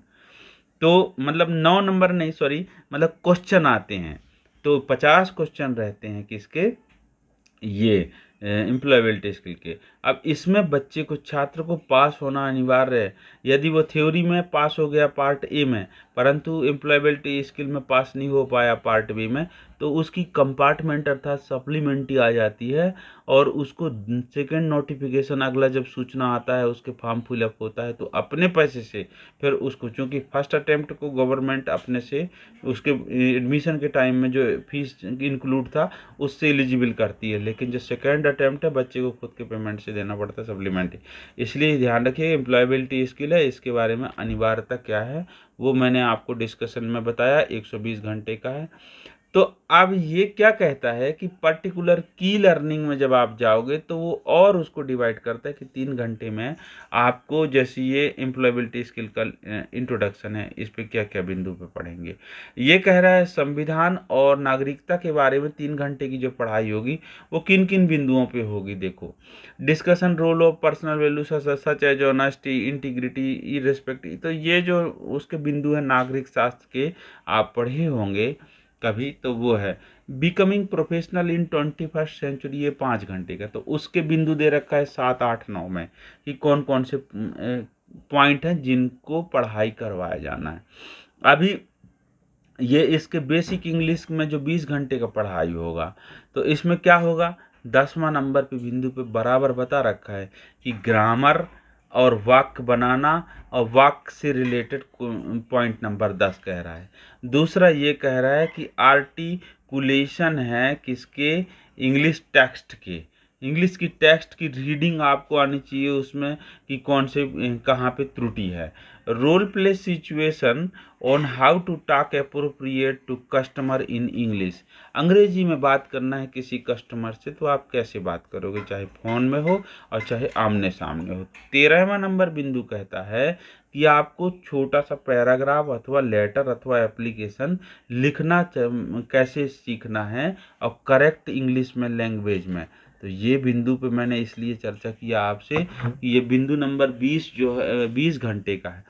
S1: तो मतलब 9 नंबर नहीं, सॉरी, मतलब क्वेश्चन आते हैं। तो 50 क्वेश्चन रहते हैं किसके, ये एम्प्लॉयबिलिटी स्किल के। अब इसमें बच्चे को, छात्र को पास होना अनिवार्य है। यदि वो थ्योरी में पास हो गया पार्ट ए में, परंतु एम्प्लॉयबिलिटी स्किल में पास नहीं हो पाया पार्ट बी में, तो उसकी कंपार्टमेंट अर्थात सप्लीमेंट्री आ जाती है, और उसको सेकंड नोटिफिकेशन, अगला जब सूचना आता है उसके फॉर्म फिलअप होता है, तो अपने पैसे से फिर उसको, चूँकि फर्स्ट अटेम्प्ट को गवर्नमेंट अपने से उसके एडमिशन के टाइम में जो फीस इंक्लूड था उससे एलिजिबल करती है, लेकिन जो सेकंड अटेम्प्ट है बच्चे को खुद के पेमेंट से देना पड़ता है सप्लीमेंट्री। इसलिए ध्यान रखिए एम्प्लॉयबिलिटी स्किल है, इसके बारे में अनिवार्यता क्या है वो मैंने आपको डिस्कशन में बताया, 120 घंटे का है। तो अब ये क्या कहता है कि पर्टिकुलर की लर्निंग में जब आप जाओगे तो वो और उसको डिवाइड करता है कि 3 घंटे में आपको, जैसे ये एम्प्लॉयबिलिटी स्किल का इंट्रोडक्शन है, इस पे क्या क्या बिंदु पे पढ़ेंगे। ये कह रहा है संविधान और नागरिकता के बारे में 3 घंटे की जो पढ़ाई होगी वो किन किन बिंदुओं पे होगी। देखो, discussion role of personal value such as honesty, integrity, irrespective, तो ये जो उसके बिंदु है नागरिक शास्त्र के, आप पढ़े होंगे कभी, तो वो है बिकमिंग प्रोफेशनल इन 21st सेंचुरी, ये 5 घंटे का। तो उसके बिंदु दे रखा है 7, 8, 9 में कि कौन कौन से पॉइंट हैं जिनको पढ़ाई करवाया जाना है। अभी ये इसके बेसिक इंग्लिश में जो 20 घंटे का पढ़ाई होगा, तो इसमें क्या होगा, 10वां नंबर पे बिंदु पे बराबर बता रखा है कि ग्रामर और वाक्य बनाना, और वाक्य से रिलेटेड पॉइंट नंबर 10 कह रहा है। दूसरा ये कह रहा है कि आर्टिकुलेशन है किसके, इंग्लिश टेक्स्ट के, इंग्लिश की टेक्स्ट की रीडिंग आपको आनी चाहिए उसमें कि कौन से कहाँ पे त्रुटि है। Role play situation on how to talk appropriate to customer in English. अंग्रेजी में बात करना है किसी कस्टमर से तो आप कैसे बात करोगे, चाहे फ़ोन में हो और चाहे आमने सामने हो। 13वां नंबर बिंदु कहता है कि आपको छोटा सा पैराग्राफ अथवा लेटर अथवा एप्लीकेशन लिखना कैसे सीखना है और करेक्ट इंग्लिश में लैंग्वेज में। तो ये बिंदु पे मैंने इसलिए चर्चा किया आपसे कि ये बिंदु नंबर 20 जो है 20 घंटे का है।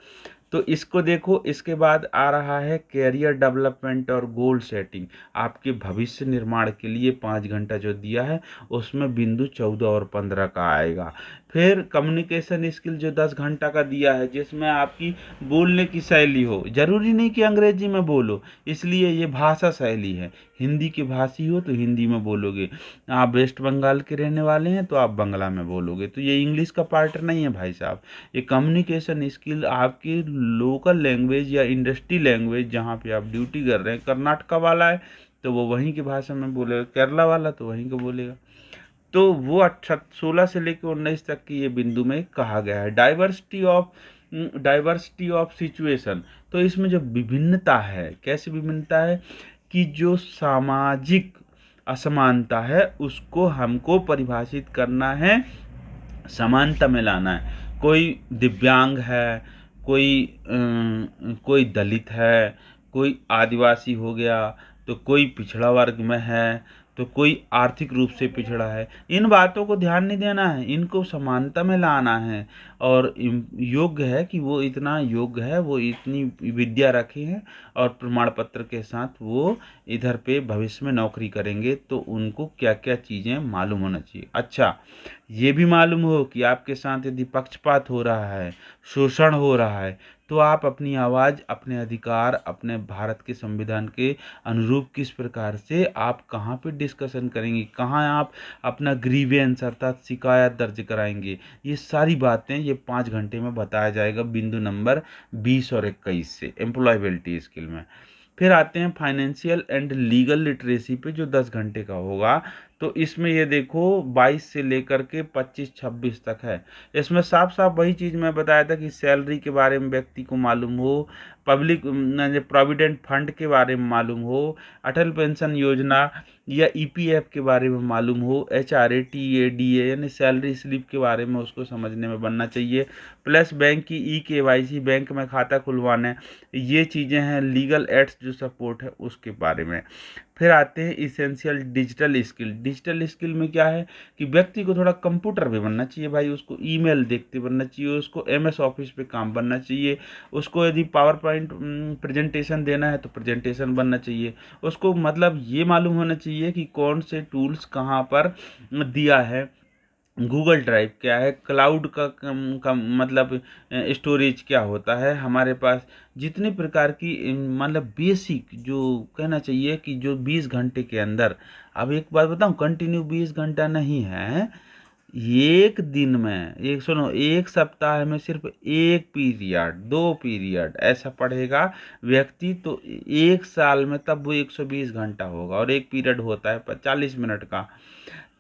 S1: तो इसको देखो, इसके बाद आ रहा है कैरियर डेवलपमेंट और गोल सेटिंग। आपके भविष्य निर्माण के लिए 5 घंटा जो दिया है उसमें बिंदु 14 और 15 का आएगा। फिर कम्युनिकेशन स्किल जो 10 घंटा का दिया है जिसमें आपकी बोलने की शैली हो, जरूरी नहीं कि अंग्रेजी में बोलो, इसलिए ये भाषा शैली है। हिंदी के भाषी हो तो हिंदी में बोलोगे, आप वेस्ट बंगाल के रहने वाले हैं तो आप बांग्ला में बोलोगे। तो ये इंग्लिश का पार्ट नहीं है भाई साहब। ये कम्युनिकेशन स्किल आपकी लोकल लैंग्वेज या इंडस्ट्री लैंग्वेज जहाँ पे आप ड्यूटी कर रहे हैं, कर्नाटका वाला है तो वो वहीं की भाषा में बोलेगा, केरला वाला तो वहीं का बोलेगा। तो वो 16 से लेकर 19 तक की ये बिंदु में कहा गया है। डाइवर्सिटी ऑफ सिचुएशन, तो इसमें जो विभिन्नता है, कैसे विभिन्नता है कि जो सामाजिक असमानता है उसको हमको परिभाषित करना है, समानता में लाना है। कोई दिव्यांग है, कोई दलित है, कोई आदिवासी हो गया, तो कोई पिछड़ा वर्ग में है, तो कोई आर्थिक रूप से पिछड़ा है। इन बातों को ध्यान नहीं देना है, इनको समानता में लाना है। और योग्य है कि वो इतना योग्य है, वो इतनी विद्या रखे हैं और प्रमाण पत्र के साथ वो इधर पे भविष्य में नौकरी करेंगे, तो उनको क्या क्या चीज़ें मालूम होना चाहिए। अच्छा, ये भी मालूम हो कि आपके साथ यदि पक्षपात हो रहा है, शोषण हो रहा है, तो आप अपनी आवाज़, अपने अधिकार, अपने भारत के संविधान के अनुरूप किस प्रकार से आप कहाँ पे डिस्कशन करेंगे, कहाँ आप अपना ग्रीवेंस अर्थात शिकायत दर्ज कराएंगे। ये सारी बातें ये 5 घंटे में बताया जाएगा बिंदु नंबर 20 और 21 से एम्प्लॉयबिलिटी स्किल में। फिर आते हैं फाइनेंशियल एंड लीगल लिटरेसी पे जो 10 घंटे का होगा। तो इसमें ये देखो 22 से लेकर के 25-26 तक है। इसमें साफ साफ वही चीज़ मैं बताया था कि सैलरी के बारे में व्यक्ति को मालूम हो, पब्लिक प्रोविडेंट फंड के बारे में मालूम हो, अटल पेंशन योजना या ईपीएफ के बारे में मालूम हो, एचआरए, टीएडीए यानी सैलरी स्लिप के बारे में उसको समझने में बनना चाहिए। प्लस बैंक की ईकेवाईसी, बैंक में खाता खुलवाना, ये चीज़ें हैं। लीगल एड्स जो सपोर्ट है उसके बारे में। फिर आते हैं essential digital skill. Digital skill में क्या है कि व्यक्ति को थोड़ा कंप्यूटर पे बनना चाहिए भाई, उसको ईमेल देखते बनना चाहिए, उसको एमएस ऑफिस पे काम बनना चाहिए, उसको यदि पावर पॉइंट प्रेजेंटेशन देना है तो प्रेजेंटेशन बनना चाहिए, उसको मतलब ये मालूम होना चाहिए कि कौन से टूल्स कहाँ पर दिया है, गूगल ड्राइव क्या है, क्लाउड का मतलब स्टोरेज क्या होता है हमारे पास। जितने प्रकार की मतलब बेसिक जो कहना चाहिए कि जो 20 घंटे के अंदर, अब एक बात बताऊं, कंटिन्यू 20 घंटा नहीं है, एक दिन में, एक सुनो, एक सप्ताह में सिर्फ एक पीरियड, 2 पीरियड ऐसा पढ़ेगा व्यक्ति तो एक साल में तब वो 120 घंटा होगा। और एक पीरियड होता है 40 मिनट का,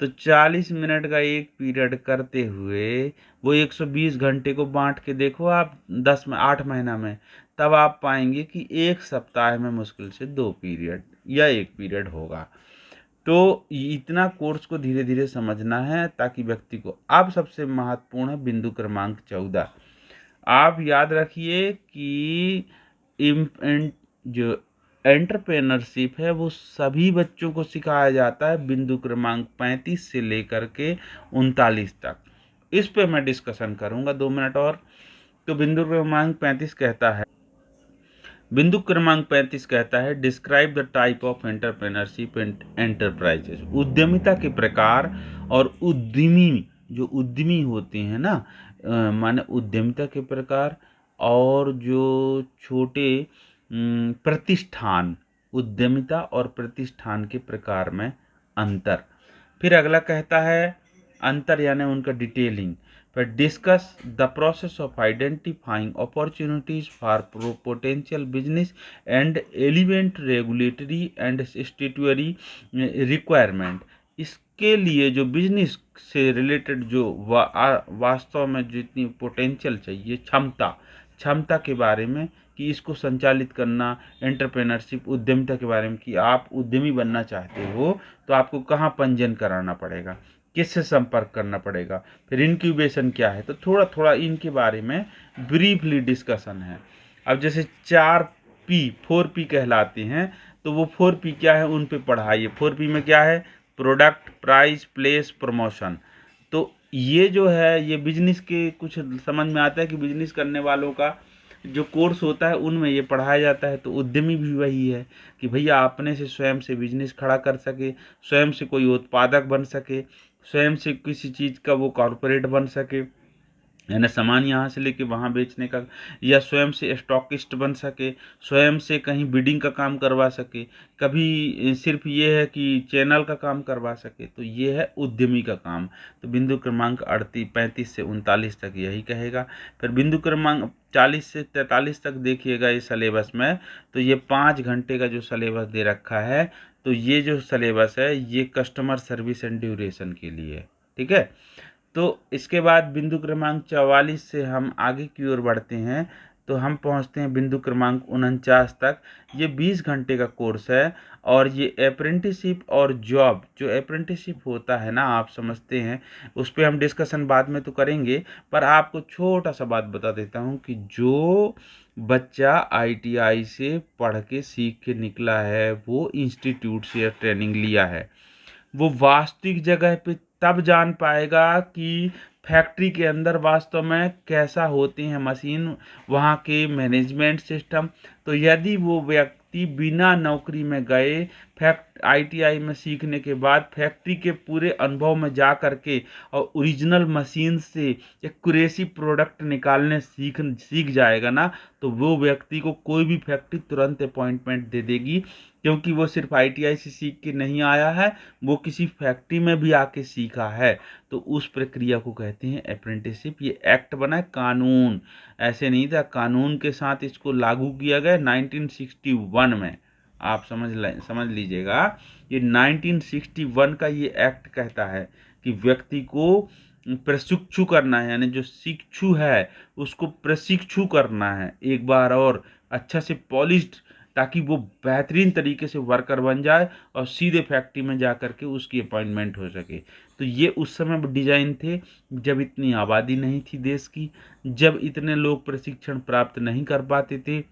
S1: तो 40 मिनट का एक पीरियड करते हुए वो 120 घंटे को बांट के देखो आप 8 महीना में, तब आप पाएंगे कि एक सप्ताह में मुश्किल से 2 पीरियड या एक पीरियड होगा। तो इतना कोर्स को धीरे धीरे समझना है ताकि व्यक्ति को। अब सबसे महत्वपूर्ण है बिंदु क्रमांक 14। आप याद रखिए कि जो एंटरप्रेनरशिप है वो सभी बच्चों को सिखाया जाता है बिंदु क्रमांक 35 से लेकर के 39 तक। इस पे मैं डिस्कशन करूंगा 2 मिनट और। तो बिंदु क्रमांक 35 कहता है describe the type of entrepreneurship and enterprises. उद्यमिता के प्रकार और उद्यमी, जो उद्यमी होते हैं ना, माने उद्यमिता के प्रकार और जो छोटे प्रतिष्ठान, उद्यमिता और प्रतिष्ठान के प्रकार में अंतर। फिर अगला कहता है अंतर यानी उनका डिटेलिंग। फिर discuss the process of identifying opportunities for potential business and relevant regulatory and statutory requirement. इस उसके लिए जो बिजनेस से रिलेटेड जो वास्तव में जितनी पोटेंशियल चाहिए, क्षमता के बारे में कि इसको संचालित करना, एंटरप्रेन्योरशिप उद्यमिता के बारे में कि आप उद्यमी बनना चाहते हो तो आपको कहाँ पंजीयन कराना पड़ेगा, किससे संपर्क करना पड़ेगा, फिर इनक्यूबेशन क्या है, तो थोड़ा थोड़ा इनके बारे में ब्रीफली डिस्कशन है। अब जैसे 4P कहलाते हैं, तो वो 4P क्या है उन पे पढ़ाइए। 4P में क्या है, प्रोडक्ट, प्राइस, प्लेस, प्रमोशन। तो ये जो है ये बिजनेस के कुछ समझ में आता है कि बिजनेस करने वालों का जो कोर्स होता है उनमें ये पढ़ाया जाता है। तो उद्यमी भी वही है कि भैया अपने से स्वयं से बिजनेस खड़ा कर सके, स्वयं से कोई उत्पादक बन सके, स्वयं से किसी चीज़ का वो कॉरपोरेट बन सके, यानी सामान यहाँ से लेके वहाँ बेचने का, या स्वयं से स्टॉकिस्ट बन सके, स्वयं से कहीं बिडिंग का काम करवा सके, कभी सिर्फ ये है कि चैनल का काम करवा सके। तो ये है उद्यमी का काम। तो बिंदु क्रमांक 35 से 39 तक यही कहेगा। फिर बिंदु क्रमांक 40 से 43 तक देखिएगा ये सिलेबस में, तो ये 5 घंटे का जो सिलेबस दे रखा है, तो ये जो सिलेबस है ये कस्टमर सर्विस एंड ड्यूरेशन के लिए है, ठीक है। तो इसके बाद बिंदु क्रमांक 44 से हम आगे की ओर बढ़ते हैं, तो हम पहुंचते हैं बिंदु क्रमांक 49 तक। ये 20 घंटे का कोर्स है और ये अप्रेंटिसशिप और जॉब, जो अप्रेंटिसशिप होता है ना, आप समझते हैं, उस पर हम डिस्कशन बाद में तो करेंगे, पर आपको छोटा सा बात बता देता हूँ कि जो बच्चा आईटीआई से पढ़ के सीख के निकला है, वो इंस्टीट्यूट से ट्रेनिंग लिया है, वो वास्तविक जगह पे तब जान पाएगा कि फैक्ट्री के अंदर वास्तव में कैसा होते हैं मशीन, वहाँ के मैनेजमेंट सिस्टम। तो यदि वो व्यक्ति बिना नौकरी में गए आईटीआई में सीखने के बाद फैक्ट्री के पूरे अनुभव में जा करके और ओरिजिनल मशीन से एक्यूरेसी प्रोडक्ट निकालने सीख जाएगा ना, तो वो व्यक्ति को कोई भी फैक्ट्री तुरंत अपॉइंटमेंट दे देगी, क्योंकि वो सिर्फ आईटीआई से सीख के नहीं आया है, वो किसी फैक्ट्री में भी आके सीखा है। तो उस प्रक्रिया को कहते हैं अप्रेंटिसशिप। ये एक्ट बना है, कानून ऐसे नहीं था, कानून के साथ इसको लागू किया गया 1961 में। आप समझ लीजिएगा, ये 1961 का ये एक्ट कहता है कि व्यक्ति को प्रशिक्षु करना है, यानी जो शिक्षु है उसको प्रशिक्षु करना है एक बार और अच्छा से पॉलिश्ड, ताकि वो बेहतरीन तरीके से वर्कर बन जाए और सीधे फैक्ट्री में जा कर के उसकी अपॉइंटमेंट हो सके। तो ये उस समय डिजाइन थे जब इतनी आबादी नहीं थी देश की, जब इतने लोग प्रशिक्षण प्राप्त नहीं कर पाते थे,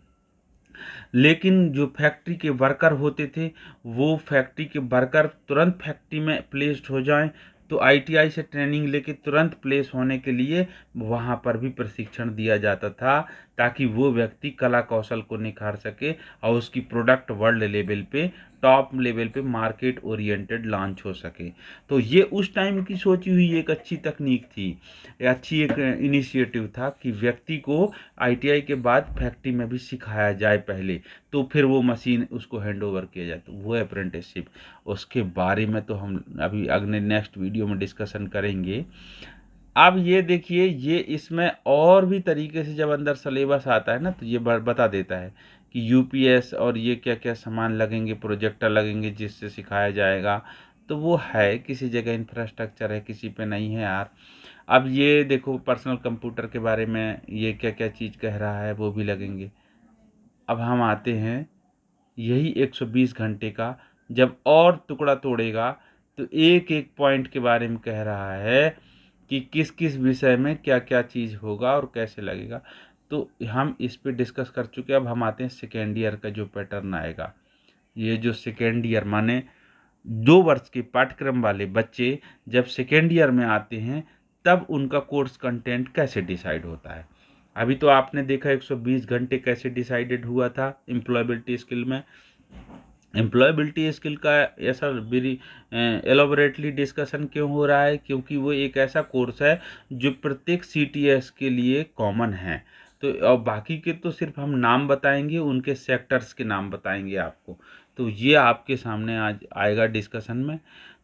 S1: लेकिन जो फैक्ट्री के वर्कर होते थे वो फैक्ट्री के वर्कर तुरंत फैक्ट्री में प्लेस्ड हो जाएं, तो आईटीआई से ट्रेनिंग लेके तुरंत प्लेस होने के लिए वहाँ पर भी प्रशिक्षण दिया जाता था, ताकि वो व्यक्ति कला कौशल को निखार सके और उसकी प्रोडक्ट वर्ल्ड लेवल पे, टॉप लेवल पे मार्केट ओरिएंटेड लॉन्च हो सके। तो ये उस टाइम की सोची हुई एक अच्छी तकनीक थी, अच्छी एक इनिशिएटिव था कि व्यक्ति को आईटीआई के बाद फैक्ट्री में भी सिखाया जाए पहले, तो फिर वो मशीन उसको हैंड ओवर किया जाए, तो वो अप्रेंटिसशिप। उसके बारे में तो हम अभी अगले नेक्स्ट वीडियो में डिस्कशन करेंगे। अब ये देखिए, ये इसमें और भी तरीके से जब अंदर सिलेबस आता है ना, तो ये बता देता है कि यूपीएस और ये क्या क्या सामान लगेंगे, प्रोजेक्टर लगेंगे जिससे सिखाया जाएगा। तो वो है किसी जगह इंफ्रास्ट्रक्चर है, किसी पे नहीं है यार। अब ये देखो पर्सनल कंप्यूटर के बारे में ये क्या क्या चीज़ कह रहा है, वो भी लगेंगे। अब हम आते हैं यही 120 घंटे का, जब और टुकड़ा तोड़ेगा तो एक एक पॉइंट के बारे में कह रहा है कि किस किस विषय में क्या क्या चीज़ होगा और कैसे लगेगा। तो हम इस पे डिस्कस कर चुके हैं। अब हम आते हैं सेकेंड ईयर का जो पैटर्न आएगा। ये जो सेकेंड ईयर माने 2 वर्ष के पाठ्यक्रम वाले बच्चे जब सेकेंड ईयर में आते हैं, तब उनका कोर्स कंटेंट कैसे डिसाइड होता है। अभी तो आपने देखा 120 घंटे कैसे डिसाइडेड हुआ था एम्प्लॉयबिलिटी स्किल में। एम्प्लॉयबिलिटी स्किल का ऐसा वेरी एलोबरेटली डिस्कशन क्यों हो रहा है, क्योंकि वो एक ऐसा कोर्स है जो प्रत्येक सीटीएस के लिए कॉमन है। तो और बाकी के तो सिर्फ हम नाम बताएंगे, उनके सेक्टर्स के नाम बताएंगे आपको। तो ये आपके सामने आज आएगा डिस्कशन में।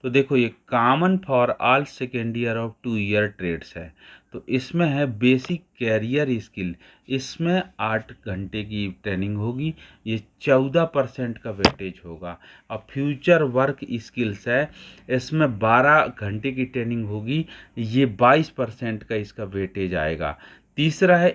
S1: तो देखो ये common for all second year of 2 year trades है। तो इसमें है बेसिक कैरियर स्किल, इसमें 8 घंटे की ट्रेनिंग होगी, ये 14% का वेटेज होगा। और फ्यूचर वर्क स्किल्स है, इसमें 12 घंटे की ट्रेनिंग होगी, ये 22% का इसका वेटेज आएगा। तीसरा है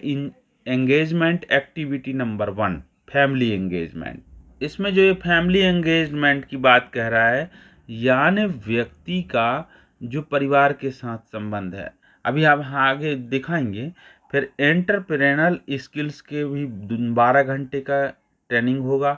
S1: engagement activity number 1, family engagement. इसमें जो ये फैमिली एंगेजमेंट की बात कह रहा है, यानी व्यक्ति का जो परिवार के साथ संबंध है, अभी आप आगे दिखाएंगे। फिर एंटरप्रेन्योरल स्किल्स के भी 12 घंटे का ट्रेनिंग होगा।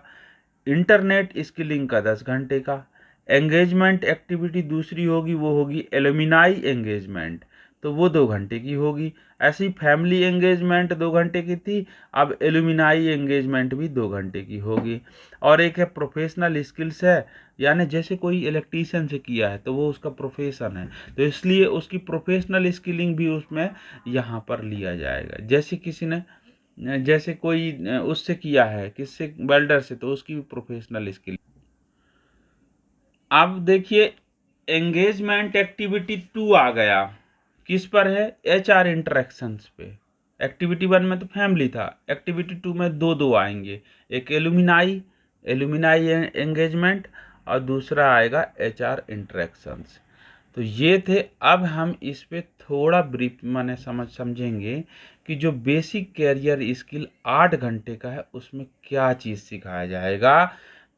S1: इंटरनेट स्किलिंग का 10 घंटे का। एंगेजमेंट एक्टिविटी दूसरी होगी, वो होगी एलुमिनाई एंगेजमेंट, तो वो 2 घंटे की होगी। ऐसी फैमिली एंगेजमेंट 2 घंटे की थी, अब एलुमिनाई एंगेजमेंट भी 2 घंटे की होगी। और एक है प्रोफेशनल स्किल्स है, यानी जैसे कोई इलेक्ट्रीशियन से किया है तो वो उसका प्रोफेशन है, तो इसलिए उसकी प्रोफेशनल स्किलिंग भी उसमें यहाँ पर लिया जाएगा। जैसे किसी ने जैसे कोई उससे किया है, किससे, वेल्डर से, तो उसकी भी प्रोफेशनल स्किल। अब देखिए एंगेजमेंट एक्टिविटी 2 आ गया, किस पर है, HR इंटरेक्शंस पे। एक्टिविटी 1 में तो फैमिली था, एक्टिविटी 2 में दो आएंगे, एक एलुमिनाई एलुमिनाई एंगेजमेंट, और दूसरा आएगा HR इंटरेक्शंस। तो ये थे। अब हम इस पे थोड़ा ब्रीफ माने समझेंगे कि जो बेसिक कैरियर स्किल 8 घंटे का है उसमें क्या चीज़ सिखाया जाएगा।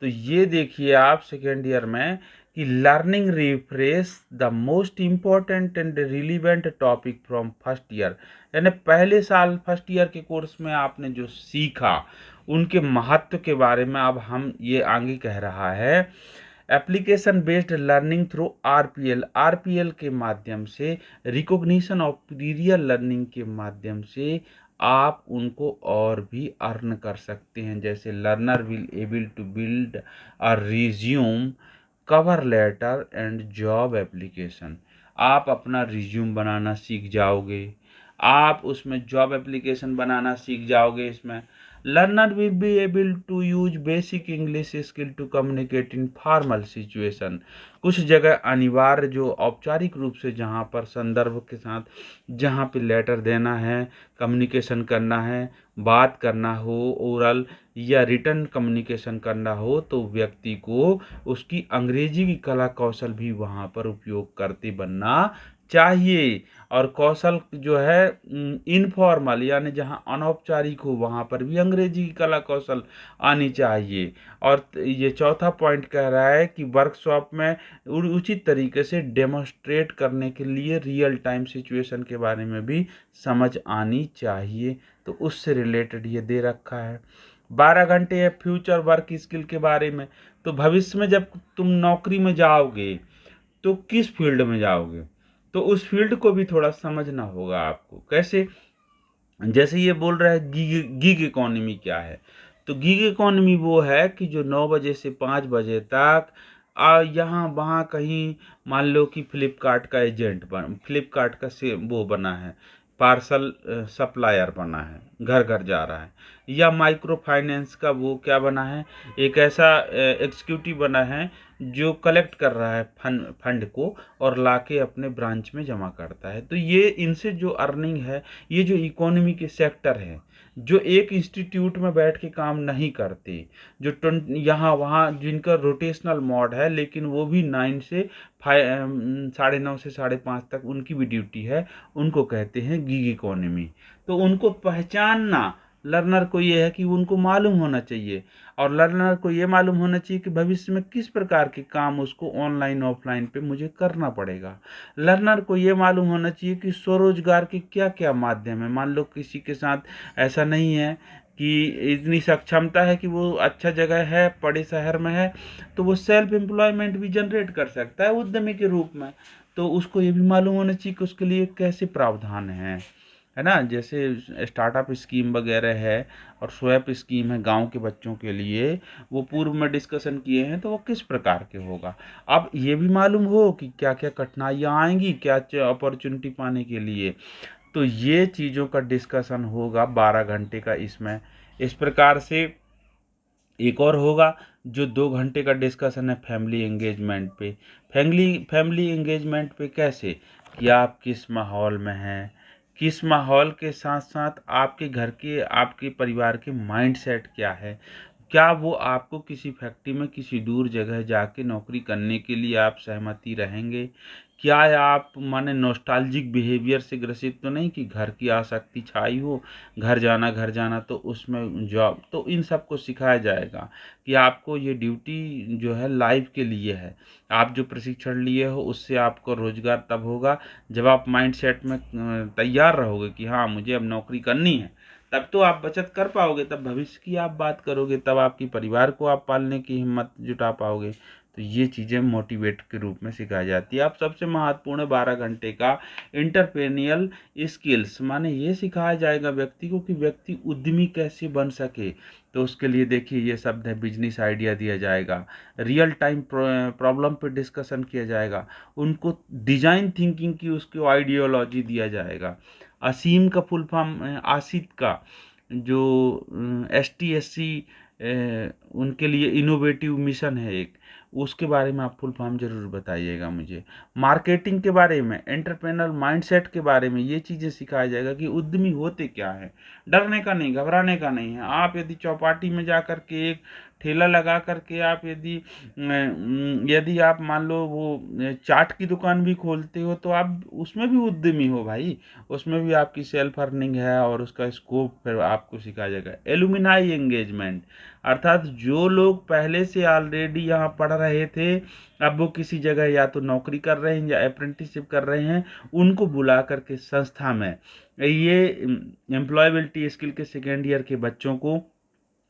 S1: तो ये देखिए आप सेकेंड ईयर में कि learning refresh the most important and relevant topic from first year, यानी पहले साल फर्स्ट ईयर के कोर्स में आपने जो सीखा उनके महत्व के बारे में अब हम ये आगे कह रहा है। Application based learning through RPL के माध्यम से, रिकॉग्निशन ऑफ पीरियल लर्निंग के माध्यम से आप उनको और भी अर्न कर सकते हैं। जैसे learner will able to build a resume, cover letter and job application. आप अपना रिज्यूम बनाना सीख जाओगे, आप उसमें जॉब एप्लीकेशन बनाना सीख जाओगे। इसमें learner will be able to use basic English skill to communicate in formal situation. कुछ जगह अनिवार्य जो औपचारिक रूप से जहाँ पर संदर्भ के साथ जहाँ पे लेटर देना है, कम्युनिकेशन करना है, बात करना हो, ओरल या रिटर्न कम्युनिकेशन करना हो, तो व्यक्ति को उसकी अंग्रेजी की कला कौशल भी वहाँ पर उपयोग करते बनना चाहिए। और कौशल जो है इनफॉर्मल, यानी जहाँ अनौपचारिक हो वहाँ पर भी अंग्रेजी की कला कौशल आनी चाहिए। और ये चौथा पॉइंट कह रहा है कि वर्कशॉप में उचित तरीके से डेमोन्स्ट्रेट करने के लिए रियल टाइम सिचुएशन के बारे में भी समझ आनी चाहिए। तो उससे रिलेटेड ये दे रखा है। 12 घंटे है फ्यूचर वर्क स्किल के बारे में। तो भविष्य में जब तुम नौकरी में जाओगे तो किस फील्ड में जाओगे, तो उस फील्ड को भी थोड़ा समझना होगा आपको। कैसे, जैसे ये बोल रहा है गीग इकोनॉमी क्या है, तो गीग इकोनॉमी वो है कि जो 9 बजे से 5 बजे तक यहाँ वहाँ कहीं, मान लो कि फ्लिपकार्ट का एजेंट फ्लिपकार्ट का से वो बना है, पार्सल सप्लायर बना है, घर घर जा रहा है। या माइक्रो फाइनेंस का वो क्या बना है, एक ऐसा एग्जीक्यूटिव बना है जो कलेक्ट कर रहा है फंड को और लाके अपने ब्रांच में जमा करता है। तो ये इनसे जो अर्निंग है, ये जो इकोनॉमी के सेक्टर हैं, जो एक इंस्टीट्यूट में बैठ के काम नहीं करते, जो यहाँ वहाँ जिनका रोटेशनल मोड है, लेकिन वो भी 9 से 9:30 से 5:30 तक उनकी भी ड्यूटी है, उनको कहते हैं गीग इकोनॉमी। तो उनको पहचानना लर्नर को ये है कि उनको मालूम होना चाहिए, और लर्नर को ये मालूम होना चाहिए कि भविष्य में किस प्रकार के काम उसको ऑनलाइन ऑफलाइन पे मुझे करना पड़ेगा। लर्नर को ये मालूम होना चाहिए कि स्वरोजगार के क्या क्या माध्यम है। मान लो किसी के साथ ऐसा नहीं है कि इतनी सक्षमता है कि वो अच्छा जगह है, बड़े शहर में है, तो वो सेल्फ एम्प्लॉयमेंट भी जनरेट कर सकता है उद्यमी के रूप में। तो उसको ये भी मालूम होना चाहिए कि उसके लिए कैसे प्रावधान है ना। जैसे स्टार्टअप स्कीम वगैरह है और स्वैप स्कीम है गांव के बच्चों के लिए, वो पूर्व में डिस्कशन किए हैं, तो वो किस प्रकार के होगा। अब ये भी मालूम हो कि क्या क्या कठिनाइयाँ आएंगी क्या अपॉर्चुनिटी पाने के लिए। तो ये चीज़ों का डिस्कशन होगा 12 घंटे का इसमें। इस प्रकार से एक और होगा जो 2 घंटे का डिस्कशन है फैमिली एंगेजमेंट पे। फैमिली एंगेजमेंट पे कैसे, कि आप किस माहौल में हैं, किस माहौल के साथ साथ आपके घर के, आपके परिवार के माइंडसेट क्या है, क्या वो आपको किसी फैक्ट्री में किसी दूर जगह जाके नौकरी करने के लिए आप सहमति रहेंगे, क्या आप माने नॉस्टैल्जिक बिहेवियर से ग्रसित तो नहीं कि घर की आसक्ति छाई हो, घर जाना तो उसमें जॉब, तो इन सब को सिखाया जाएगा कि आपको ये ड्यूटी जो है लाइफ के लिए है। आप जो प्रशिक्षण लिए हो उससे आपको रोजगार तब होगा जब आप माइंडसेट में तैयार रहोगे कि हाँ मुझे अब नौकरी करनी है। तब तो आप बचत कर पाओगे, तब भविष्य की आप बात करोगे, तब आपकी परिवार को आप पालने की हिम्मत जुटा पाओगे। तो ये चीज़ें मोटिवेट के रूप में सिखाई जाती है। अब सबसे महत्वपूर्ण 12 घंटे का इंटरप्रेन्योरियल स्किल्स, माने ये सिखाया जाएगा व्यक्ति को कि व्यक्ति उद्यमी कैसे बन सके। तो उसके लिए देखिए ये शब्द है, बिजनेस आइडिया दिया जाएगा, रियल टाइम प्रॉब्लम पे डिस्कशन किया जाएगा, उनको डिजाइन थिंकिंग की उसको आइडियोलॉजी दिया जाएगा। असीम का फुल फॉर्म आसित का जो ST SC उनके लिए इनोवेटिव मिशन है एक, उसके बारे में आप फुल फॉर्म जरूर बताइएगा मुझे। मार्केटिंग के बारे में, एंटरप्रेनर माइंडसेट के बारे में ये चीज़ें सिखाया जाएगा कि उद्यमी होते क्या है। डरने का नहीं, घबराने का नहीं है। आप यदि चौपाटी में जा कर के एक ठेला लगा करके आप यदि आप मान लो वो चाट की दुकान भी खोलते हो तो आप उसमें भी उद्यमी हो भाई, उसमें भी आपकी सेल्फ अर्निंग है और उसका स्कोप फिर आपको सिखाया जाएगा। एलुमिनाई एंगेजमेंट, अर्थात जो लोग पहले से ऑलरेडी यहाँ पढ़ रहे थे, अब वो किसी जगह या तो नौकरी कर रहे हैं या अप्रेंटिसशिप कर रहे हैं, उनको बुला करके संस्था में ये एम्प्लॉयबिलिटी स्किल के सेकेंड ईयर के बच्चों को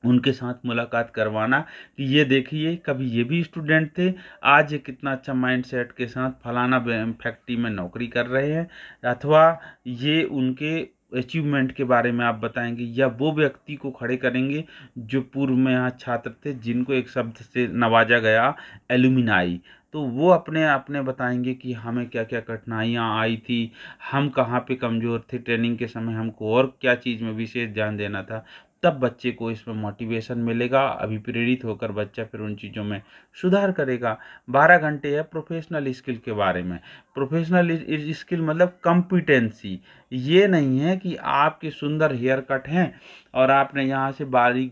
S1: उनके साथ मुलाकात करवाना कि ये देखिए कभी ये भी स्टूडेंट थे, आज ये कितना अच्छा माइंडसेट के साथ फलाना फैक्ट्री में नौकरी कर रहे हैं, अथवा ये उनके अचीवमेंट के बारे में आप बताएंगे, या वो व्यक्ति को खड़े करेंगे जो पूर्व में यहाँ छात्र थे जिनको एक शब्द से नवाजा गया, एलुमिनाई। तो वो अपने अपने बताएंगे कि हमें क्या क्या कठिनाइयाँ आई थी, हम कहाँ पे कमज़ोर थे ट्रेनिंग के समय, हमको और क्या चीज़ में विशेष ध्यान देना था। तब बच्चे को इसमें मोटिवेशन मिलेगा, अभिप्रेरित होकर बच्चा फिर उन चीज़ों में सुधार करेगा। 12 घंटे है प्रोफेशनल स्किल के बारे में। प्रोफेशनल स्किल मतलब कॉम्पिटेंसी, ये नहीं है कि आपके सुंदर हेयर कट हैं और आपने यहाँ से बारीक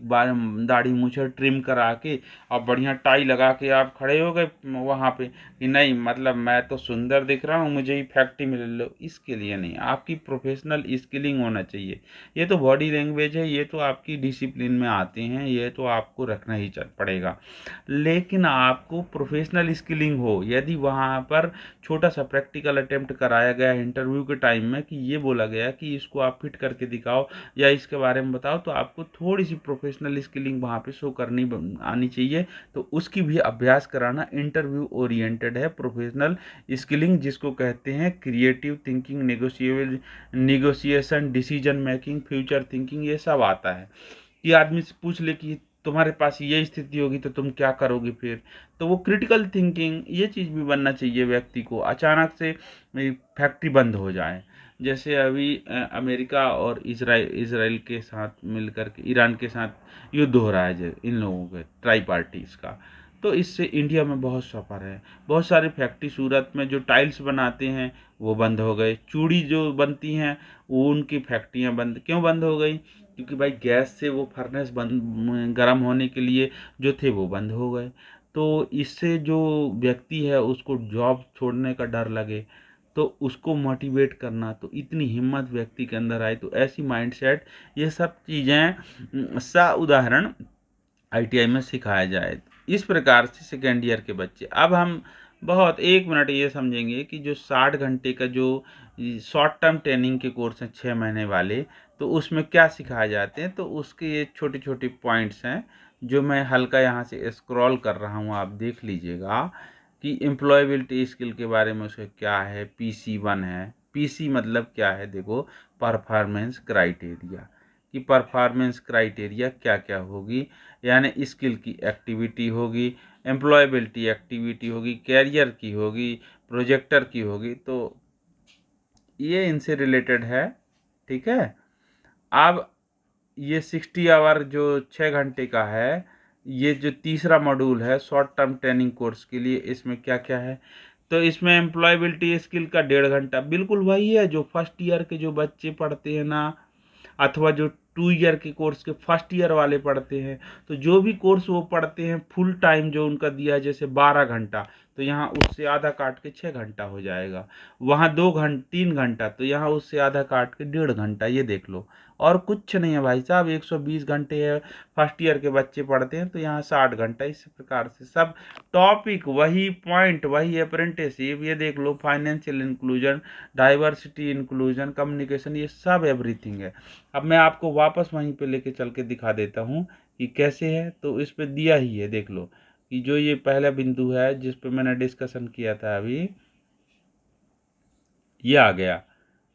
S1: दाढ़ी मूछें ट्रिम करा के और बढ़िया टाई लगा के आप खड़े हो गए वहाँ पे कि नहीं मतलब मैं तो सुंदर दिख रहा हूँ, मुझे ही फैक्ट्री में ले लो। इसके लिए नहीं, आपकी प्रोफेशनल स्किलिंग होना चाहिए। ये तो बॉडी लैंग्वेज है, ये तो आपकी डिसिप्लिन में आते हैं, ये तो आपको रखना ही पड़ेगा। लेकिन आपको प्रोफेशनल स्किलिंग हो, यदि वहाँ पर छोटा सा प्रैक्टिकल अटेम्प्ट कराया गया इंटरव्यू के टाइम में कि ये बोला गया कि इसको आप फिट करके दिखाओ या इसके बारे में बताओ, तो आपको थोड़ी सी प्रोफेशनल स्किलिंग वहाँ पे शो करनी आनी चाहिए। तो उसकी भी अभ्यास कराना इंटरव्यू ओरिएंटेड है प्रोफेशनल स्किलिंग, जिसको कहते हैं creative thinking, negotiation, decision making, future thinking, ये सब आता है। कि आदमी से पूछ ले कि तुम्हारे पास ये स्थिति होगी तो तुम क्या करोगे फिर, तो वो क्रिटिकल थिंकिंग ये चीज़ भी बनना चाहिए व्यक्ति को। अचानक से फैक्ट्री बंद हो जाए, जैसे अभी अमेरिका और इसराइल के साथ मिलकर के ईरान के साथ युद्ध हो रहा है जो इन लोगों के ट्राई पार्टीज का, तो इससे इंडिया में बहुत सफ़र है। बहुत सारी फैक्ट्री सूरत में जो टाइल्स बनाते हैं वो बंद हो गए, चूड़ी जो बनती हैं वो उनकी फैक्ट्रियाँ बंद क्यों बंद हो गई, क्योंकि भाई गैस से वो फर्नेस बंद गर्म होने के लिए जो थे वो बंद हो गए। तो इससे जो व्यक्ति है उसको जॉब छोड़ने का डर लगे, तो उसको मोटिवेट करना, तो इतनी हिम्मत व्यक्ति के अंदर आए, तो ऐसी माइंडसेट, ये सब चीज़ें सा उदाहरण ITI में सिखाया जाए। इस प्रकार से सेकेंड ईयर के बच्चे, अब हम बहुत 1 मिनट ये समझेंगे कि जो 60 घंटे का जो शॉर्ट टर्म ट्रेनिंग के कोर्स हैं 6 महीने वाले, तो उसमें क्या सिखाए जाते हैं, तो उसके ये छोटे छोटे पॉइंट्स हैं जो मैं हल्का यहाँ से स्क्रॉल कर रहा हूँ, आप देख लीजिएगा कि एम्प्लॉयबिलिटी स्किल के बारे में उसका क्या है। PC1 है, PC मतलब क्या है, देखो परफॉर्मेंस क्राइटेरिया, कि परफॉर्मेंस क्राइटेरिया क्या क्या होगी, यानी स्किल की एक्टिविटी होगी, एम्प्लॉयबिलिटी एक्टिविटी होगी, कैरियर की होगी, प्रोजेक्टर की होगी, तो ये इनसे रिलेटेड है। ठीक है। अब ये 60 आवर जो 6 घंटे का है, ये जो तीसरा मॉड्यूल है शॉर्ट टर्म ट्रेनिंग कोर्स के लिए, इसमें क्या क्या है, तो इसमें एम्प्लॉयबिलिटी स्किल का 1.5 घंटा बिल्कुल वही है जो फर्स्ट ईयर के जो बच्चे पढ़ते हैं ना, अथवा जो 2 ईयर के कोर्स के फर्स्ट ईयर वाले पढ़ते हैं। तो जो भी कोर्स वो पढ़ते हैं फुल टाइम जो उनका दिया है जैसे 12 घंटा, तो यहाँ उससे आधा काट के 6 घंटा हो जाएगा। वहाँ 2 घंटे 3 घंटा, तो यहाँ उससे आधा काट के 1.5 घंटा, ये देख लो। और कुछ नहीं है भाई साहब, 120 घंटे है। फर्स्ट ईयर के बच्चे पढ़ते हैं तो यहाँ 60 घंटा। इस प्रकार से सब टॉपिक वही, पॉइंट वही, अप्रेंटिसशिप ये देख लो, financial inclusion, diversity inclusion, communication, ये सब एवरीथिंग है। अब मैं आपको वापस वहीं पे लेके चल के दिखा देता हूँ कि कैसे है। तो इस पे दिया ही है, देख लो कि जो ये पहला बिंदु है जिस पे मैंने डिस्कशन किया था अभी, ये आ गया।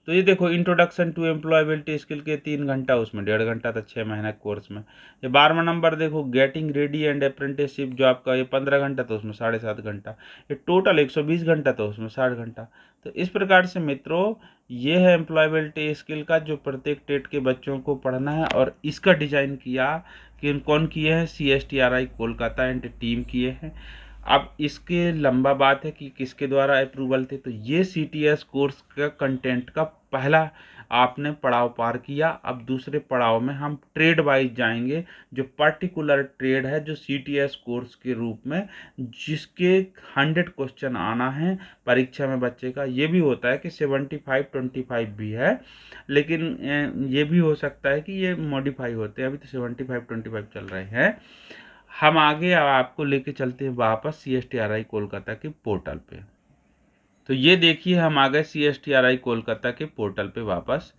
S1: तो ये देखो इंट्रोडक्शन टू एम्प्लॉयबिलिटी स्किल के 3 घंटा, उसमें 1.5 घंटा था 6 महीने कोर्स में। ये 12वां नंबर देखो गेटिंग रेडी एंड अप्रेंटिसशिप, जो आपका ये 15 घंटा था, उसमें 7.5 घंटा। ये टोटल 120 घंटा था, उसमें 60 घंटा। तो इस प्रकार से मित्रों ये है एम्प्लॉयबिलिटी स्किल का जो प्रत्येक टेट के बच्चों को पढ़ना है। और इसका डिजाइन किया कि कौन किए हैं, CSTRI कोलकाता एंड टीम किए हैं। अब इसके लंबा बात है कि किसके द्वारा अप्रूवल थे, तो ये CTS कोर्स का कंटेंट का पहला आपने पड़ाव पार किया। अब दूसरे पड़ाव में हम ट्रेड वाइज जाएंगे, जो पर्टिकुलर ट्रेड है जो CTS कोर्स के रूप में, जिसके 100 क्वेश्चन आना है परीक्षा में बच्चे का। ये भी होता है कि 75-25 भी है, लेकिन ये भी हो सकता है कि ये मॉडिफाई होते हैं। अभी तो 75-25 चल रहे हैं। हम आगे आपको लेके चलते हैं वापस CSTRI कोलकाता के पोर्टल पे। तो ये देखिए हम आ गए CSTRI कोलकाता के पोर्टल पे वापस,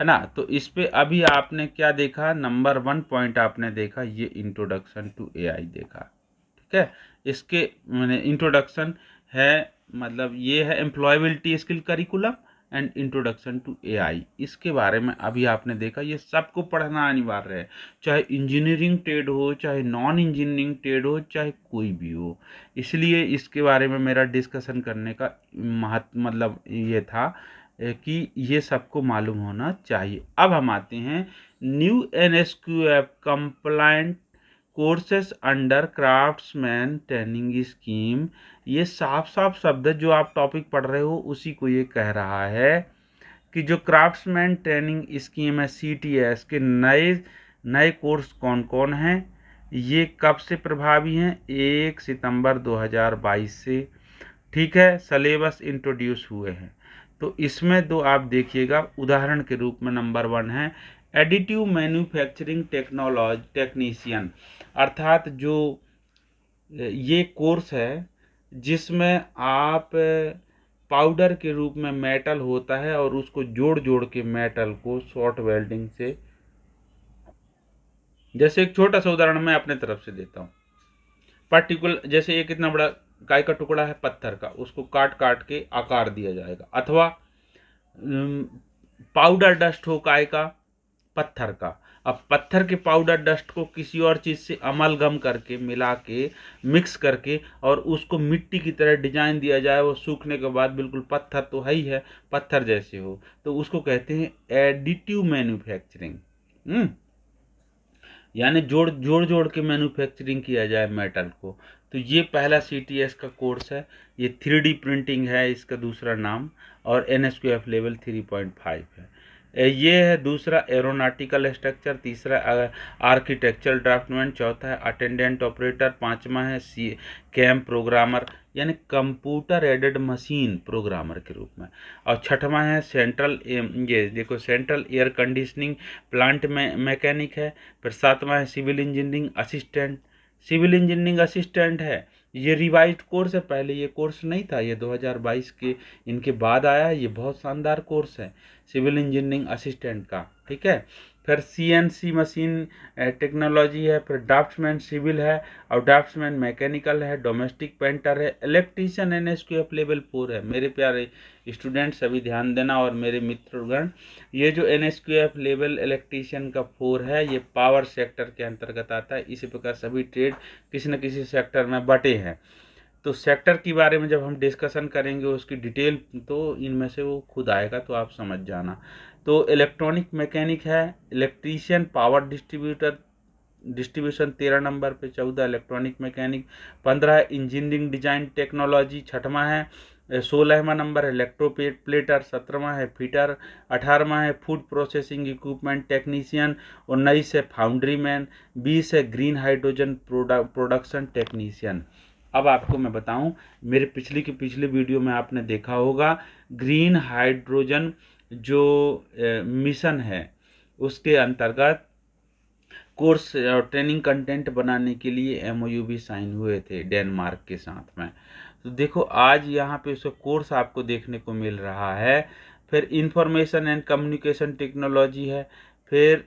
S1: है ना। तो इस पे अभी आपने क्या देखा, नंबर 1 पॉइंट आपने देखा, ये इंट्रोडक्शन टू AI देखा। ठीक है, इसके मैंने इंट्रोडक्शन है, मतलब ये है employability skill curriculum and introduction to AI। इसके बारे में अभी आपने देखा, ये सबको पढ़ना अनिवार्य है, चाहे इंजीनियरिंग ट्रेड हो, चाहे नॉन इंजीनियरिंग ट्रेड हो, चाहे कोई भी हो। इसलिए इसके बारे में मेरा डिस्कशन करने का महत्व मतलब ये था कि ये सबको मालूम होना चाहिए। अब हम आते हैं new NSQF compliant courses under craftsman training scheme. ये साफ साफ शब्द जो आप टॉपिक पढ़ रहे हो उसी को ये कह रहा है कि जो क्राफ्ट्समैन ट्रेनिंग स्कीम है CTS के नए नए कोर्स कौन कौन हैं, ये कब से प्रभावी हैं, 1 सितंबर 2022 से। ठीक है, सलेबस इंट्रोड्यूस हुए हैं। तो इसमें दो आप देखिएगा, उदाहरण के रूप में नंबर 1 है एडिटिव मैन्युफैक्चरिंग टेक्नोलॉजी टेक्नीशियन, अर्थात जो ये कोर्स है जिसमें आप पाउडर के रूप में मेटल होता है और उसको जोड़ जोड़ के मेटल को शॉर्ट वेल्डिंग से, जैसे एक छोटा सा उदाहरण मैं अपने तरफ से देता हूँ। पर्टिकुलर जैसे ये कितना बड़ा काय का टुकड़ा है पत्थर का, उसको काट काट के आकार दिया जाएगा। अथवा पाउडर डस्ट हो काय का, पत्थर का। अब पत्थर के पाउडर डस्ट को किसी और चीज से अमलगम करके मिला के मिक्स करके और उसको मिट्टी की तरह डिजाइन दिया जाए, वो सूखने के बाद बिल्कुल पत्थर तो है ही है, पत्थर जैसे हो, तो उसको कहते हैं एडिटिव मैन्युफैक्चरिंग। यानी जोड़ जोड़ जोड़ के मैन्युफैक्चरिंग किया जाए मेटल को। तो ये पहला CTS का कोर्स है। ये 3D प्रिंटिंग है इसका दूसरा नाम, और NSQF लेवल 3.5 है। ये है दूसरा एरोनॉटिकल स्ट्रक्चर, तीसरा आर्किटेक्चरल ड्राफ्टमैन, चौथा है अटेंडेंट ऑपरेटर, पांचवा है CAM प्रोग्रामर यानी कंप्यूटर एडेड मशीन प्रोग्रामर के रूप में, और छठवां है सेंट्रल ये देखो सेंट्रल एयर कंडीशनिंग प्लांट में मैकेनिक है। फिर सातवां है civil engineering assistant, civil engineering assistant है। ये रिवाइज्ड कोर्स है, पहले ये कोर्स नहीं था, ये 2022 के इनके बाद आया है। ये बहुत शानदार कोर्स है सिविल इंजीनियरिंग असिस्टेंट का। ठीक है, फिर CNC मशीन टेक्नोलॉजी है, फिर ड्राफ्ट्समैन सिविल है, और ड्राफ्ट्समैन मैकेनिकल है, डोमेस्टिक पेंटर है, इलेक्ट्रीशियन NSQF लेवल 4 है। मेरे प्यारे स्टूडेंट्स सभी ध्यान देना, और मेरे मित्रगण, ये जो NSQF लेवल इलेक्ट्रीशियन का 4 है ये पावर सेक्टर के अंतर्गत आता है। इसी प्रकार सभी ट्रेड किसी न किसी सेक्टर में बटे हैं। तो सेक्टर के बारे में जब हम डिस्कशन करेंगे उसकी डिटेल, तो इनमें से वो खुद आएगा, तो आप समझ जाना। तो इलेक्ट्रॉनिक मैकेनिक है, electrician, power distributor, distribution 13 number पे, 14 electronic mechanic, 15 engineering design technology, 6वां है, 16वां नंबर है इलेक्ट्रोप्लेटर, 17वां है फिटर, 18वां है फूड प्रोसेसिंग इक्विपमेंट टेक्नीशियन, 19 है फाउंड्री मैन, 20 है ग्रीन हाइड्रोजन प्रोडक्शन टेक्नीशियन। अब आपको मैं बताऊं, मेरे पिछली वीडियो में आपने देखा होगा ग्रीन हाइड्रोजन जो मिशन है उसके अंतर्गत कोर्स और ट्रेनिंग कंटेंट बनाने के लिए एमओयू भी साइन हुए थे डेनमार्क के साथ में। तो देखो आज यहाँ पे उसका कोर्स आपको देखने को मिल रहा है। फिर इंफॉर्मेशन एंड कम्युनिकेशन टेक्नोलॉजी है, फिर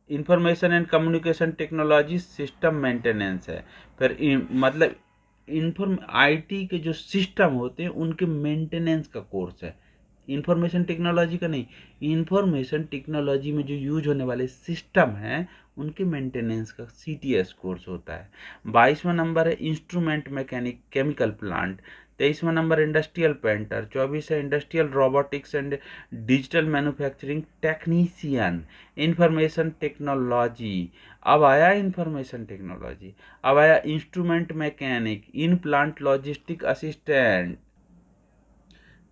S1: information and communication technology system maintenance है, फिर मतलब आईटी के जो सिस्टम होते हैं उनके मेंटेनेंस का कोर्स है। इंफॉर्मेशन टेक्नोलॉजी का नहीं, इंफॉर्मेशन टेक्नोलॉजी में जो यूज होने वाले सिस्टम हैं उनके मेंटेनेंस का सीटीएस कोर्स होता है। 22वां नंबर है इंस्ट्रूमेंट मैकेनिक केमिकल प्लांट, 23वां नंबर इंडस्ट्रियल पेंटर, 24 है industrial robotics and digital manufacturing technician, information technology. अब आया इंफॉर्मेशन टेक्नोलॉजी, अब आया instrument mechanic, in plant logistic assistant,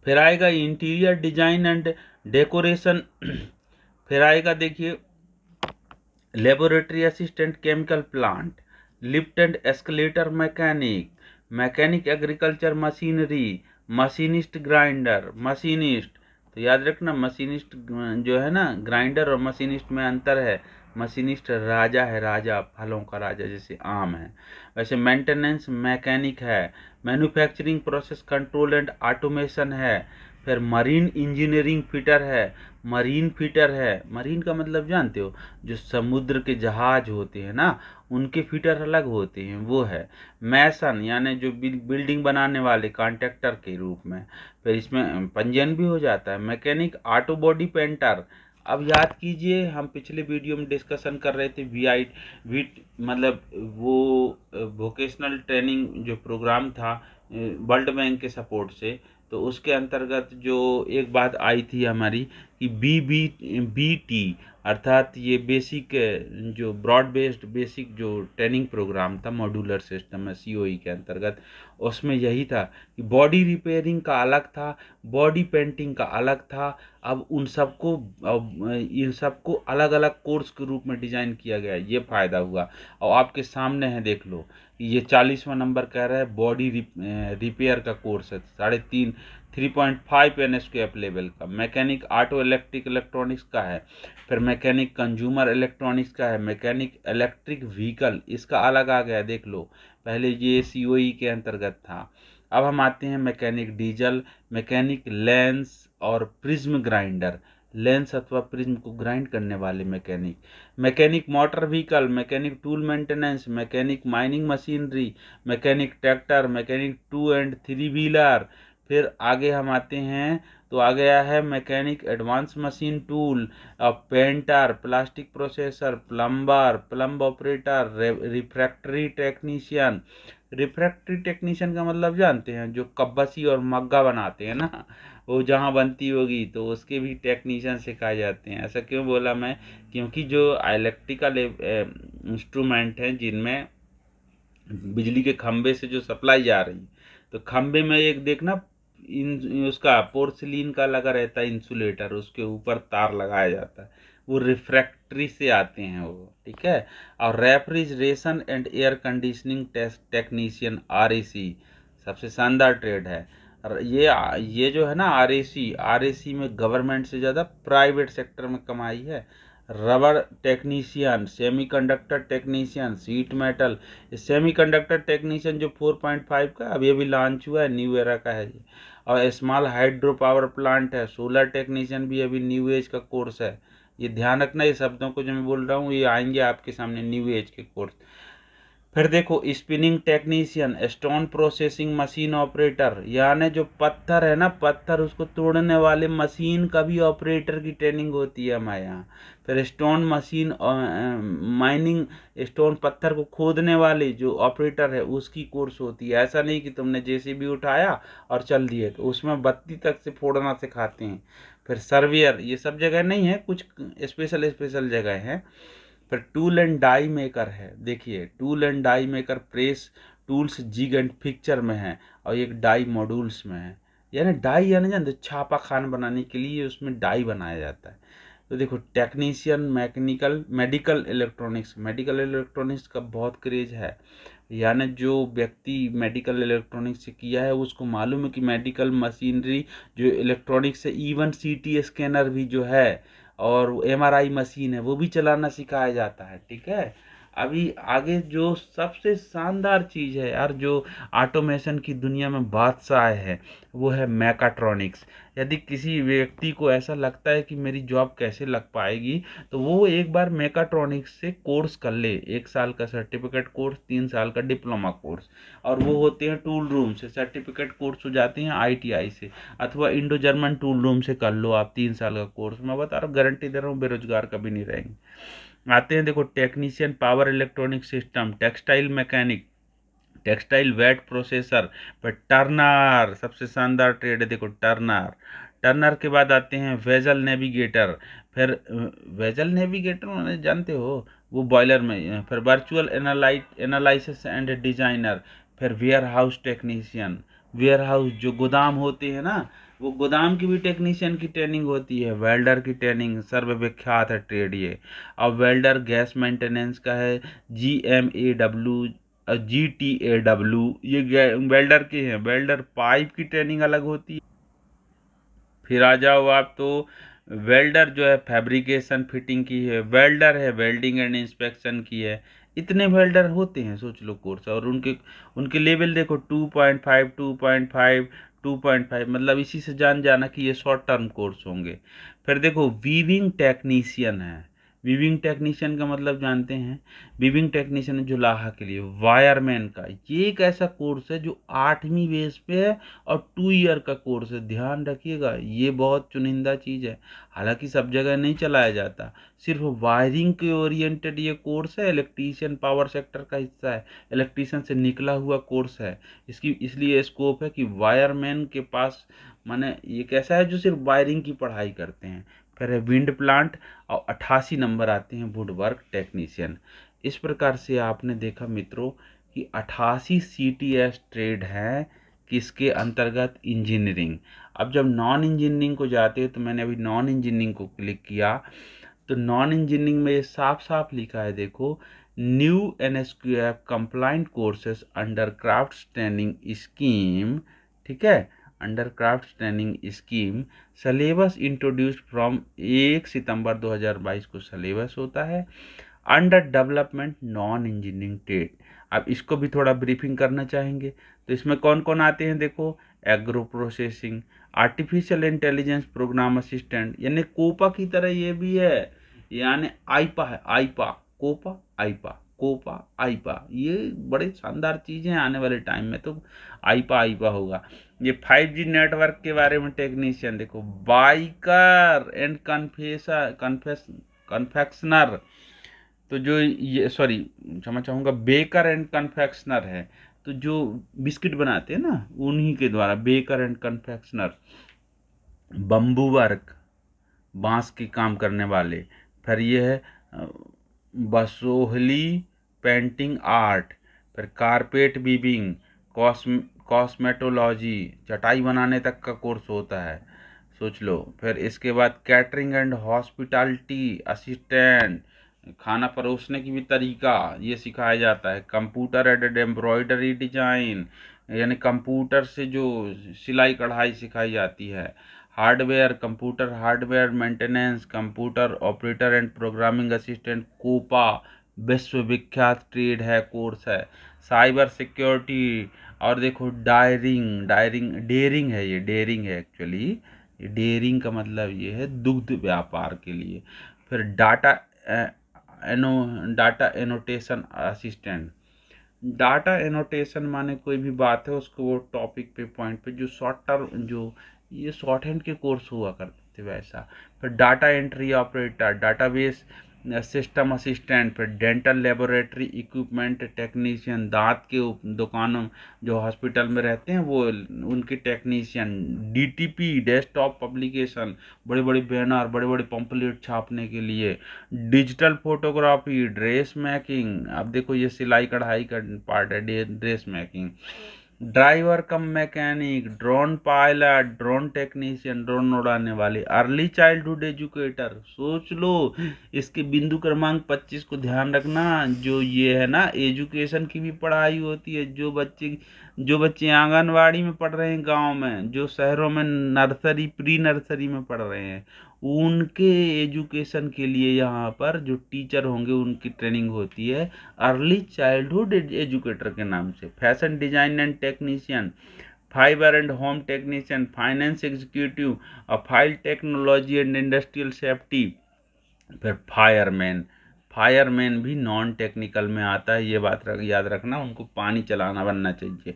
S1: फिर आएगा इंटीरियर डिजाइन एंड डेकोरेशन, फिर आएगा देखिए laboratory assistant chemical plant, lift and escalator mechanic, mechanic agriculture machinery, machinist grinder, machinist. तो याद रखना मशीनिस्ट जो है ना, ग्राइंडर और मशीनिस्ट में अंतर है। मशीनिस्ट राजा है, राजा फलों का राजा जैसे आम है, वैसे मेंटेनेंस मैकेनिक है, manufacturing process control and automation है, फिर मरीन इंजीनियरिंग फिटर है, मरीन फिटर है, मरीन का मतलब जानते हो, जो समुद्र के जहाज होते हैं ना उनके फिटर अलग होते हैं, वो है मैसन यानी जो बिल्डिंग बनाने वाले कॉन्ट्रैक्टर के रूप में, फिर इसमें पंजीयन भी हो जाता है। Mechanic auto body painter. अब याद कीजिए हम पिछले वीडियो में डिस्कशन कर रहे थे वीट मतलब वो वोकेशनल ट्रेनिंग जो प्रोग्राम था वर्ल्ड बैंक के सपोर्ट से, तो उसके अंतर्गत जो एक बात आई थी हमारी कि BBT अर्थात ये बेसिक जो ब्रॉड बेस्ड बेसिक जो ट्रेनिंग प्रोग्राम था मॉड्यूलर सिस्टम में COE के अंतर्गत, उसमें यही था कि बॉडी रिपेयरिंग का अलग था, बॉडी पेंटिंग का अलग था। अब इन सबको अलग अलग कोर्स के रूप में डिजाइन किया गया, ये फायदा हुआ। और आपके सामने है देख लो, ये 40वां नंबर कह रहा है बॉडी रिपेयर का कोर्स है, 3.5 NSQF लेवल का। मैकेनिक ऑटो इलेक्ट्रिक इलेक्ट्रॉनिक्स का है, फिर मैकेनिक कंज्यूमर इलेक्ट्रॉनिक्स का है, मैकेनिक इलेक्ट्रिक व्हीकल इसका अलग आ गया देख लो, पहले ये COE के अंतर्गत था। अब हम आते हैं मैकेनिक डीजल, मैकेनिक लेंस और प्रिज्म ग्राइंडर, लेंस अथवा प्रिज्म को ग्राइंड करने वाले mechanic, mechanic motor vehicle, mechanic tool maintenance, mechanic mining machinery, mechanic tractor, mechanic 2 and 3 wheeler. फिर आगे हम आते हैं तो आ गया है mechanic advance machine tool, painter, plastic processor, plumber, plumb operator, refractory technician. Refractory technician का मतलब जानते हैं, जो कब्बसी और मग्गा बनाते हैं ना, वो जहाँ बनती होगी तो उसके भी टेक्नीशियन सिखाए जाते हैं। ऐसा क्यों बोला मैं, क्योंकि जो इलेक्ट्रिकल इंस्ट्रूमेंट हैं जिनमें बिजली के खंभे से जो सप्लाई जा रही है, तो खंभे में एक देखना उसका पोर्सिलीन का लगा रहता है इंसुलेटर, उसके ऊपर तार लगाया जाता है, वो रिफ्रैक्टरी से आते हैं वो, ठीक है। और refrigeration and air conditioning technician RAC सबसे शानदार ट्रेड है। ये जो है ना RAC में गवर्नमेंट से ज़्यादा प्राइवेट सेक्टर में कमाई है। Rubber technician, semiconductor technician, sheet metal, semiconductor technician जो 4.5 का अभी अभी लॉन्च हुआ है, न्यू एरा का है ये। और स्मॉल हाइड्रो पावर प्लांट है, सोलर टेक्नीशियन भी अभी न्यू एज का कोर्स है। ये ध्यान रखना, ये शब्दों को जो मैं बोल रहा हूँ ये आएंगे आपके सामने न्यू एज के कोर्स। फिर देखो spinning technician, stone processing machine operator, यानी जो पत्थर है ना, पत्थर उसको तोड़ने वाले मशीन का भी ऑपरेटर की ट्रेनिंग होती है हमारे यहाँ। फिर स्टोन मशीन माइनिंग, स्टोन पत्थर को खोदने वाले जो ऑपरेटर है उसकी कोर्स होती है। ऐसा नहीं कि तुमने JCB उठाया और चल दिए, तो उसमें बत्ती तक से फोड़ना सिखाते हैं। फिर सर्वेयर, ये सब जगह नहीं है, कुछ स्पेशल जगह हैं। फिर टूल एंड डाई मेकर है, देखिए tool and die maker press tools jig and fixture में है और एक डाई मॉड्यूल्स में है। यानी डाई यानी जानते छापा खान बनाने के लिए उसमें डाई बनाया जाता है। तो देखो टेक्नीशियन मैकेनिकल मेडिकल इलेक्ट्रॉनिक्स का बहुत क्रेज है। यानी जो व्यक्ति मेडिकल इलेक्ट्रॉनिक्स से किया है उसको मालूम है कि मेडिकल मशीनरी जो इलेक्ट्रॉनिक्स है, इवन सीटी स्कैनर भी जो है और एमआरआई मशीन है वो भी चलाना सिखाया जाता है। ठीक है, अभी आगे जो सबसे शानदार चीज़ है यार, जो ऑटोमेशन की दुनिया में बादशाह है, वो है मैकाट्रॉनिक्स। यदि किसी व्यक्ति को ऐसा लगता है कि मेरी जॉब कैसे लग पाएगी, तो वो एक बार मैकाट्रॉनिक्स से कोर्स कर ले, 1 साल का सर्टिफिकेट कोर्स, 3 साल का डिप्लोमा कोर्स, और वो होते हैं टूल रूम से। सर्टिफिकेट कोर्स हो जाते हैं आईटीआई से, अथवा इंडो जर्मन टूल रूम से कर लो आप 3 साल का कोर्स। मैं बता रहा हूँ, गारंटी दे रहा हूँ, बेरोजगार कभी नहीं रहेंगे। आते हैं देखो technician power electronic system, textile mechanic, textile wet processor, पर टर्नर सबसे शानदार ट्रेड है, देखो टर्नर। टर्नर के बाद आते हैं वेजल नेविगेटर, फिर वेजल नेविगेटर मैंने जानते हो वो बॉयलर में, फिर वर्चुअल एनालिसिस एंड डिजाइनर, फिर warehouse technician. Warehouse जो गोदाम होते हैं ना, वो गोदाम की भी टेक्नीशियन की ट्रेनिंग होती है। वेल्डर की ट्रेनिंग सर्वविख्यात है ट्रेड ये। अब वेल्डर गैस मेंटेनेंस का है, GMAW, GTAW, ये वेल्डर के हैं। वेल्डर पाइप की ट्रेनिंग अलग होती है। फिर आ जाओ आप तो वेल्डर जो है फैब्रिकेशन फिटिंग की है, वेल्डर है वेल्डिंग एंड इंस्पेक्शन की है। इतने वेल्डर होते हैं, सोच लो कोर्स। और उनके उनके लेवल देखो 2.5, 2.5, 2.5, मतलब इसी से जान जाना कि ये शॉर्ट टर्म कोर्स होंगे। फिर देखो वीविंग टेक्नीशियन है। वीविंग टेक्नीशियन का मतलब जानते हैं, वीविंग टेक्नीशियन है जुलाहा के लिए। वायरमैन का ये एक ऐसा कोर्स है जो 8वीं बेस पे है और 2 ईयर का कोर्स है। ध्यान रखिएगा, ये बहुत चुनिंदा चीज़ है, हालांकि सब जगह नहीं चलाया जाता। सिर्फ वायरिंग के ओरिएंटेड ये कोर्स है। इलेक्ट्रीशियन पावर सेक्टर का हिस्सा है, इलेक्ट्रीशियन से निकला हुआ कोर्स है। इसकी इसलिए स्कोप है कि वायरमैन के पास, माने ये कैसा है जो सिर्फ वायरिंग की पढ़ाई करते हैं। फिर है विंड प्लांट, और 88 नंबर आते हैं वुड वर्क टेक्नीशियन। इस प्रकार से आपने देखा मित्रों कि 88 CTS ट्रेड है किसके अंतर्गत, इंजीनियरिंग। अब जब नॉन इंजीनियरिंग को जाते हैं, तो मैंने अभी नॉन इंजीनियरिंग को क्लिक किया, तो नॉन इंजीनियरिंग में ये साफ साफ लिखा है, देखो new NSQF compliant courses under craft training scheme. ठीक है, under craft training scheme syllabus introduced from 1 सितंबर 2022 को सलेबस होता है। Under development non engineering trade. अब इसको भी थोड़ा ब्रीफिंग करना चाहेंगे, तो इसमें कौन कौन आते हैं देखो, agro processing, artificial intelligence programme assistant, यानी कोपा की तरह ये भी है, यानी आईपा है, आईपा, कोपा आईपा, कोपा आईपा, ये बड़े शानदार चीज़ें हैं। आने वाले टाइम में तो आईपा आईपा होगा। ये 5G नेटवर्क के बारे में टेक्नीशियन, देखो बाइकर एंड कन्फेक्शनर, तो जो ये सॉरी क्षमा चाहूँगा, बेकर एंड कन्फेक्शनर है, तो जो बिस्किट बनाते हैं ना उन्हीं के द्वारा, baker and confectioner. Bamboo work, बांस के काम करने वाले। फिर ये है बसोहली पेंटिंग आर्ट, फिर कारपेट वीविंग, कॉस्मेटोलॉजी, चटाई बनाने तक का कोर्स होता है, सोच लो। फिर इसके बाद कैटरिंग एंड हॉस्पिटैलिटी असिस्टेंट, खाना परोसने की भी तरीका ये सिखाया जाता है। कंप्यूटर एडेड एम्ब्रॉयडरी डिजाइन, यानी कंप्यूटर से जो सिलाई कढ़ाई सिखाई जाती है। Hardware, computer hardware maintenance, computer operator and programming assistant, COPA विश्वविख्यात ट्रेड है, कोर्स है। साइबर सिक्योरिटी, और देखो डेयरिंग है, ये डेयरिंग है एक्चुअली, ये डेयरिंग का मतलब ये है दुग्ध व्यापार के लिए। फिर data annotation assistant. Data annotation माने कोई भी बात है उसको वो टॉपिक पे पॉइंट पे जो शॉर्ट टर्म, जो ये शॉर्ट हैंड के कोर्स हुआ करते थे वैसा। फिर data entry operator, database system assistant, फिर डेंटल लेबोरेटरी इक्विपमेंट टेक्नीशियन, दांत के दुकानों जो हॉस्पिटल में रहते हैं वो उनके टेक्नीशियन, डीटीपी डेस्कटॉप पब्लिकेशन, बड़े बड़े बैनर, बड़े बड़े पंपलेट छापने के लिए, डिजिटल फोटोग्राफी, ड्रेस मेकिंग, अब देखो ये सिलाई कढ़ाई का पार्ट है, dress making, driver cum mechanic, drone pilot, drone technician, drone उड़ाने वाले, अर्ली चाइल्डहुड एजुकेटर, सोच लो इसके बिंदु क्रमांक 25 को ध्यान रखना। जो ये है ना, एजुकेशन की भी पढ़ाई होती है, जो बच्चे आंगनवाड़ी में पढ़ रहे हैं गांव में, जो शहरों में नर्सरी प्री नर्सरी में पढ़ रहे हैं, उनके एजुकेशन के लिए यहाँ पर जो टीचर होंगे उनकी ट्रेनिंग होती है अर्ली चाइल्डहुड एजुकेटर के नाम से। Fashion design and technician, fibre and home technician, finance executive, file technology and industrial safety, फिर फायरमैन। फायरमैन भी नॉन टेक्निकल में आता है, ये बात याद रखना, उनको पानी चलाना बनना चाहिए।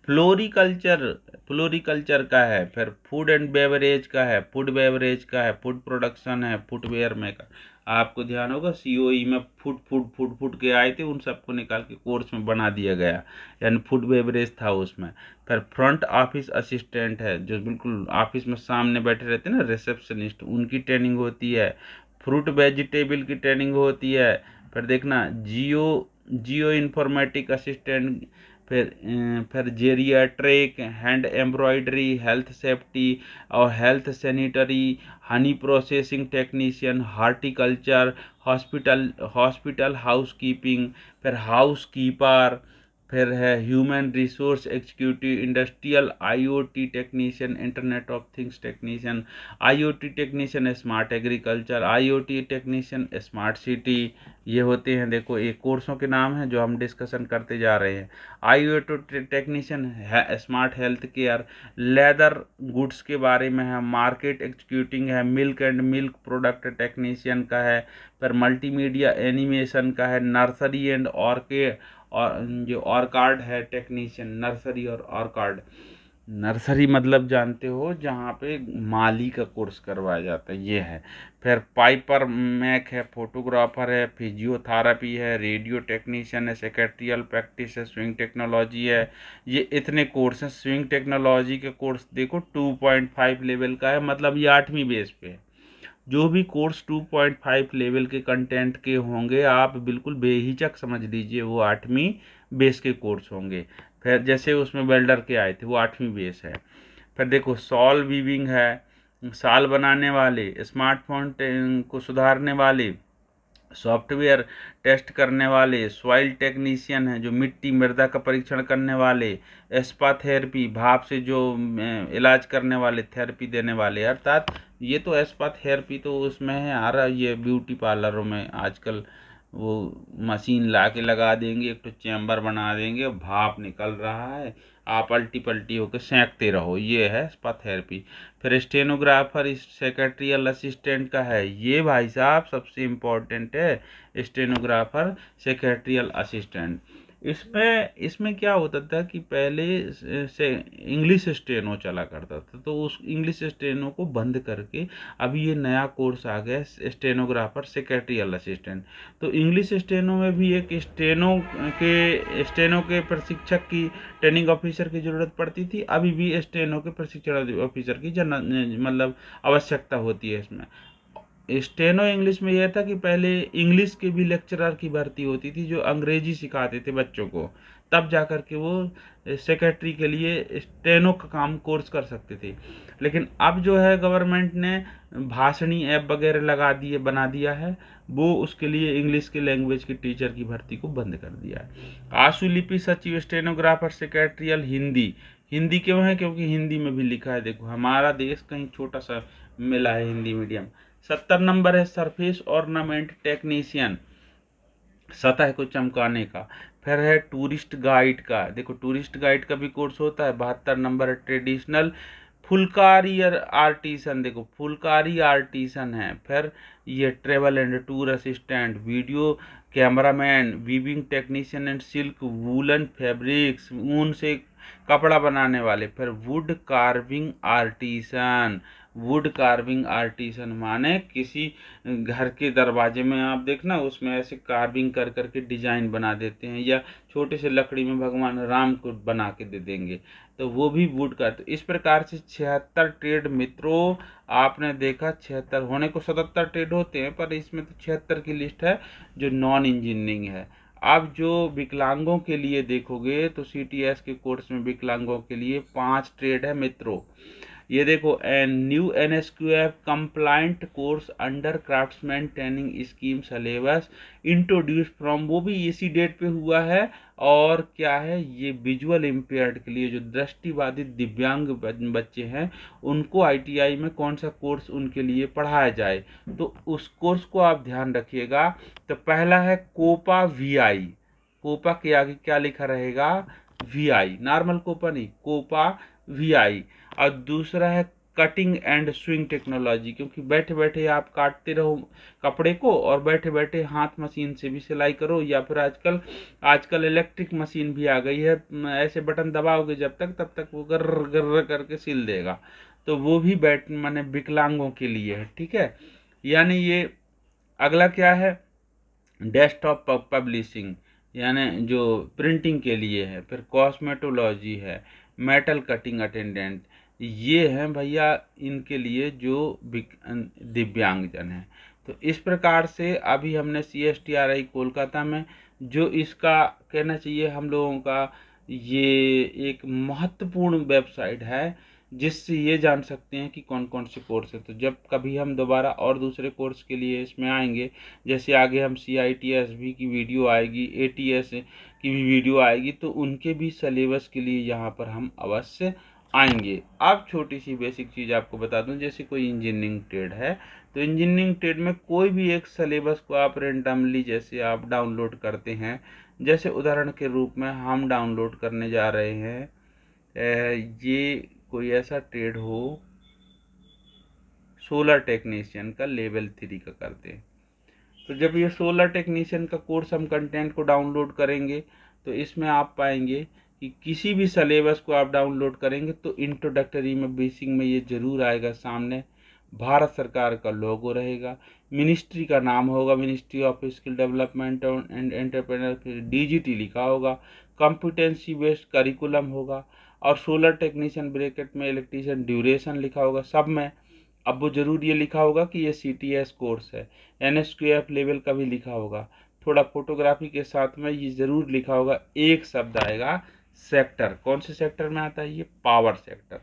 S1: फ्लोरिकल्चर, फ्लोरिकल्चर का है, फिर फूड एंड बेवरेज का है, फूड बेवरेज का है, फूड प्रोडक्शन है, फुटवेयर मेकर। आपको ध्यान होगा सीओई में फूड फूड फूड फूड के आए थे, उन सबको निकाल के कोर्स में बना दिया गया, यानी फूड बेवरेज था उसमें। फिर फ्रंट ऑफिस असिस्टेंट है, जो बिल्कुल ऑफिस में सामने बैठे रहते हैं ना, रिसेप्शनिस्ट, उनकी ट्रेनिंग होती है। फ्रूट वेजिटेबल की ट्रेनिंग होती है। फिर देखना जियो जियो इंफॉर्मेटिक असिस्टेंट, फिर geriatric, hand embroidery, health safety और health sanitary, honey processing technician, horticulture, hospital hospital housekeeping, फिर हाउस कीपर, फिर है human resource executive, industrial IoT technician, internet of things technician, IoT technician smart agriculture, IoT technician smart city. ये होते हैं, देखो ये कोर्सों के नाम हैं जो हम डिस्कशन करते जा रहे हैं। आईओटी टेक्नीशियन है smart health care, leather goods के बारे में है, मार्केट एग्जीक्यूटिंग है, milk and milk product technician का है, फिर मल्टीमीडिया एनिमेशन का है, नर्सरी एंड और जो ऑर्कार्ड है टेक्नीशियन, नर्सरी और ऑर्कार्ड। नर्सरी मतलब जानते हो जहाँ पे माली का कोर्स करवाया जाता है, ये है। फिर पाइपर मैक है, फोटोग्राफर है, फिजियोथेरापी है, रेडियो टेक्नीशियन है, सेक्रेटरियल प्रैक्टिस है, स्विंग टेक्नोलॉजी है। ये इतने कोर्स हैं। स्विंग टेक्नोलॉजी के कोर्स देखो 2.5 लेवल का है, मतलब ये 8वीं बेस पे है। जो भी कोर्स 2.5 लेवल के कंटेंट के होंगे आप बिल्कुल बेहिचक समझ लीजिए वो 8वीं बेस के कोर्स होंगे। फिर जैसे उसमें वेल्डर के आए थे वो 8वीं बेस है। फिर देखो सॉल वीविंग है, साल बनाने वाले, स्मार्टफोन को सुधारने वाले, सॉफ्टवेयर टेस्ट करने वाले, सॉइल टेक्नीशियन है जो मिट्टी मृदा का परीक्षण करने वाले, स्पा थेरेपी भाप से जो इलाज करने वाले, थेरेपी देने वाले। अर्थात ये तो स्पा थेरेपी तो उसमें है यार, ये ब्यूटी पार्लरों में आजकल वो मशीन ला के लगा देंगे, एक तो चैम्बर बना देंगे, भाप निकल रहा है, आप अल्टी पल्टी होकर सेंकते रहो, ये है स्पा थेरेपी। फिर स्टेनोग्राफर सेक्रेटरियल असिस्टेंट का है, ये भाई साहब सबसे इम्पोर्टेंट है, स्टेनोग्राफर सेक्रेटरियल असिस्टेंट। इसमें क्या होता था कि पहले से इंग्लिश स्टेनो चला करता था, तो उस इंग्लिश स्टेनो को बंद करके अभी ये नया कोर्स आ गया स्टेनोग्राफर सेक्रेटरियल असिस्टेंट। तो इंग्लिश स्टेनो में भी एक स्टेनो के प्रशिक्षक की, ट्रेनिंग ऑफिसर की ज़रूरत पड़ती थी, अभी भी स्टेनो के प्रशिक्षण ऑफिसर की मतलब आवश्यकता होती है इसमें। स्टेनो इंग्लिश में यह था कि पहले इंग्लिश के भी लेक्चरर की भर्ती होती थी जो अंग्रेजी सिखाते थे बच्चों को, तब जा कर के वो सेक्रेटरी के लिए स्टेनो का काम कोर्स कर सकते थे। लेकिन अब जो है गवर्नमेंट ने भाषणी ऐप वगैरह लगा दिए, बना दिया है, वो उसके लिए इंग्लिश के लैंग्वेज के टीचर की भर्ती को बंद कर दिया है। आशुलिपि सचिव, स्टेनोग्राफर सेक्रेटरियल हिंदी। हिंदी क्यों है? क्योंकि हिंदी में भी लिखा है, देखो हमारा देश कहीं छोटा सा मिला है हिंदी मीडियम। 70 नंबर है सरफेस ऑर्नामेंट टेक्नीशियन, सतह को चमकाने का। फिर है टूरिस्ट गाइड का, देखो टूरिस्ट गाइड का भी कोर्स होता है। 72 नंबर है ट्रेडिशनल फुलकारी आर्टिसन, देखो फुलकारी आर्टिसन है। फिर ये travel and tour assistant, video cameraman, weaving technician and silk woollen fabrics, ऊन से कपड़ा बनाने वाले। फिर wood carving artisan, wood carving artisan माने किसी घर के दरवाजे में आप देखना उसमें ऐसे कार्विंग कर करके डिजाइन बना देते हैं, या छोटे से लकड़ी में भगवान राम को बना के दे देंगे, तो वो भी वुड का। तो इस प्रकार से 76 ट्रेड मित्रों आपने देखा, 76 होने को 77 ट्रेड होते हैं, पर इसमें तो 76 की लिस्ट है जो नॉन इंजीनियरिंग है। अब जो विकलांगों के लिए देखोगे तो सीटीएस के कोर्स में विकलांगों के लिए 5 ट्रेड है मित्रों। ये देखो, new NSQF compliant course under craftsman training scheme syllabus introduce from, वो भी इसी डेट पे हुआ है। और क्या है, ये विजुअल इम्पेयर्ड के लिए जो दृष्टिबाधित दिव्यांग बच्चे हैं उनको आईटीआई में कौन सा कोर्स उनके लिए पढ़ाया जाए, तो उस कोर्स को आप ध्यान रखिएगा। तो पहला है कोपा वीआई, कोपा के आगे क्या लिखा रहेगा, वीआई, नॉर्मल कोपा नहीं, कोपा वीआई। और दूसरा है कटिंग एंड स्विंग टेक्नोलॉजी, क्योंकि बैठे बैठे आप काटते रहो कपड़े को और बैठे बैठे हाथ मशीन से भी सिलाई करो, या फिर आजकल आजकल इलेक्ट्रिक मशीन भी आ गई है, ऐसे बटन दबाओगे जब तक तब तक वो गर्र गर्र करके सिल देगा, तो वो भी बैठ माने विकलांगों के लिए है, ठीक है। यानी ये अगला क्या है, डेस्कटॉप पब्लिशिंग, यानी जो प्रिंटिंग के लिए है। फिर कॉस्मेटोलॉजी है, मेटल कटिंग अटेंडेंट, ये हैं भैया इनके लिए जो दिव्यांगजन हैं। तो इस प्रकार से अभी हमने CSTRI कोलकाता में जो इसका कहना चाहिए हम लोगों का, ये एक महत्वपूर्ण वेबसाइट है जिससे ये जान सकते हैं कि कौन कौन से कोर्स है। तो जब कभी हम दोबारा और दूसरे कोर्स के लिए इसमें आएंगे, जैसे आगे हम CITSB की वीडियो आएगी, ATS की भी वीडियो आएगी, तो उनके भी सिलेबस के लिए यहाँ पर हम अवश्य आएंगे। अब छोटी सी बेसिक चीज़ आपको बता दूं, जैसे कोई इंजीनियरिंग ट्रेड है तो इंजीनियरिंग ट्रेड में कोई भी एक सिलेबस को आप रेंडमली जैसे आप डाउनलोड करते हैं, जैसे उदाहरण के रूप में हम डाउनलोड करने जा रहे हैं ये कोई ऐसा ट्रेड हो, सोलर टेक्नीशियन का लेवल 3 का करते हैं। तो जब ये सोलर टेक्नीशियन का कोर्स हम कंटेंट को डाउनलोड करेंगे तो इसमें आप पाएंगे कि किसी भी सिलेबस को आप डाउनलोड करेंगे तो इंट्रोडक्टरी में बेसिक में ये जरूर आएगा सामने, भारत सरकार का लोगो रहेगा, मिनिस्ट्री का नाम होगा, ministry of skill development and entrepreneur, फिर DGT लिखा होगा, कॉम्पिटेंसी बेस्ड करिकुलम होगा, और सोलर टेक्नीशियन ब्रैकेट में इलेक्ट्रीशियन ड्यूरेशन लिखा होगा सब में। अब वो जरूर ये लिखा होगा कि ये CTS कोर्स है, NSQF लेवल का भी लिखा होगा, थोड़ा फोटोग्राफी के साथ में ये जरूर लिखा होगा, एक शब्द आएगा सेक्टर, कौन से सेक्टर में आता है, ये पावर सेक्टर।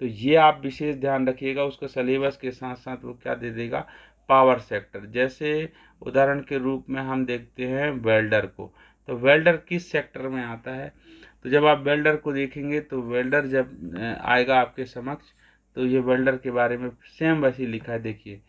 S1: तो ये आप विशेष ध्यान रखिएगा, उसका सिलेबस के साथ साथ वो क्या दे देगा, पावर सेक्टर। जैसे उदाहरण के रूप में हम देखते हैं वेल्डर को, तो वेल्डर किस सेक्टर में आता है, तो जब आप वेल्डर को देखेंगे तो वेल्डर जब आएगा आपके समक्ष, तो ये वेल्डर के बारे में सेम वैसे ही लिखा है, देखिए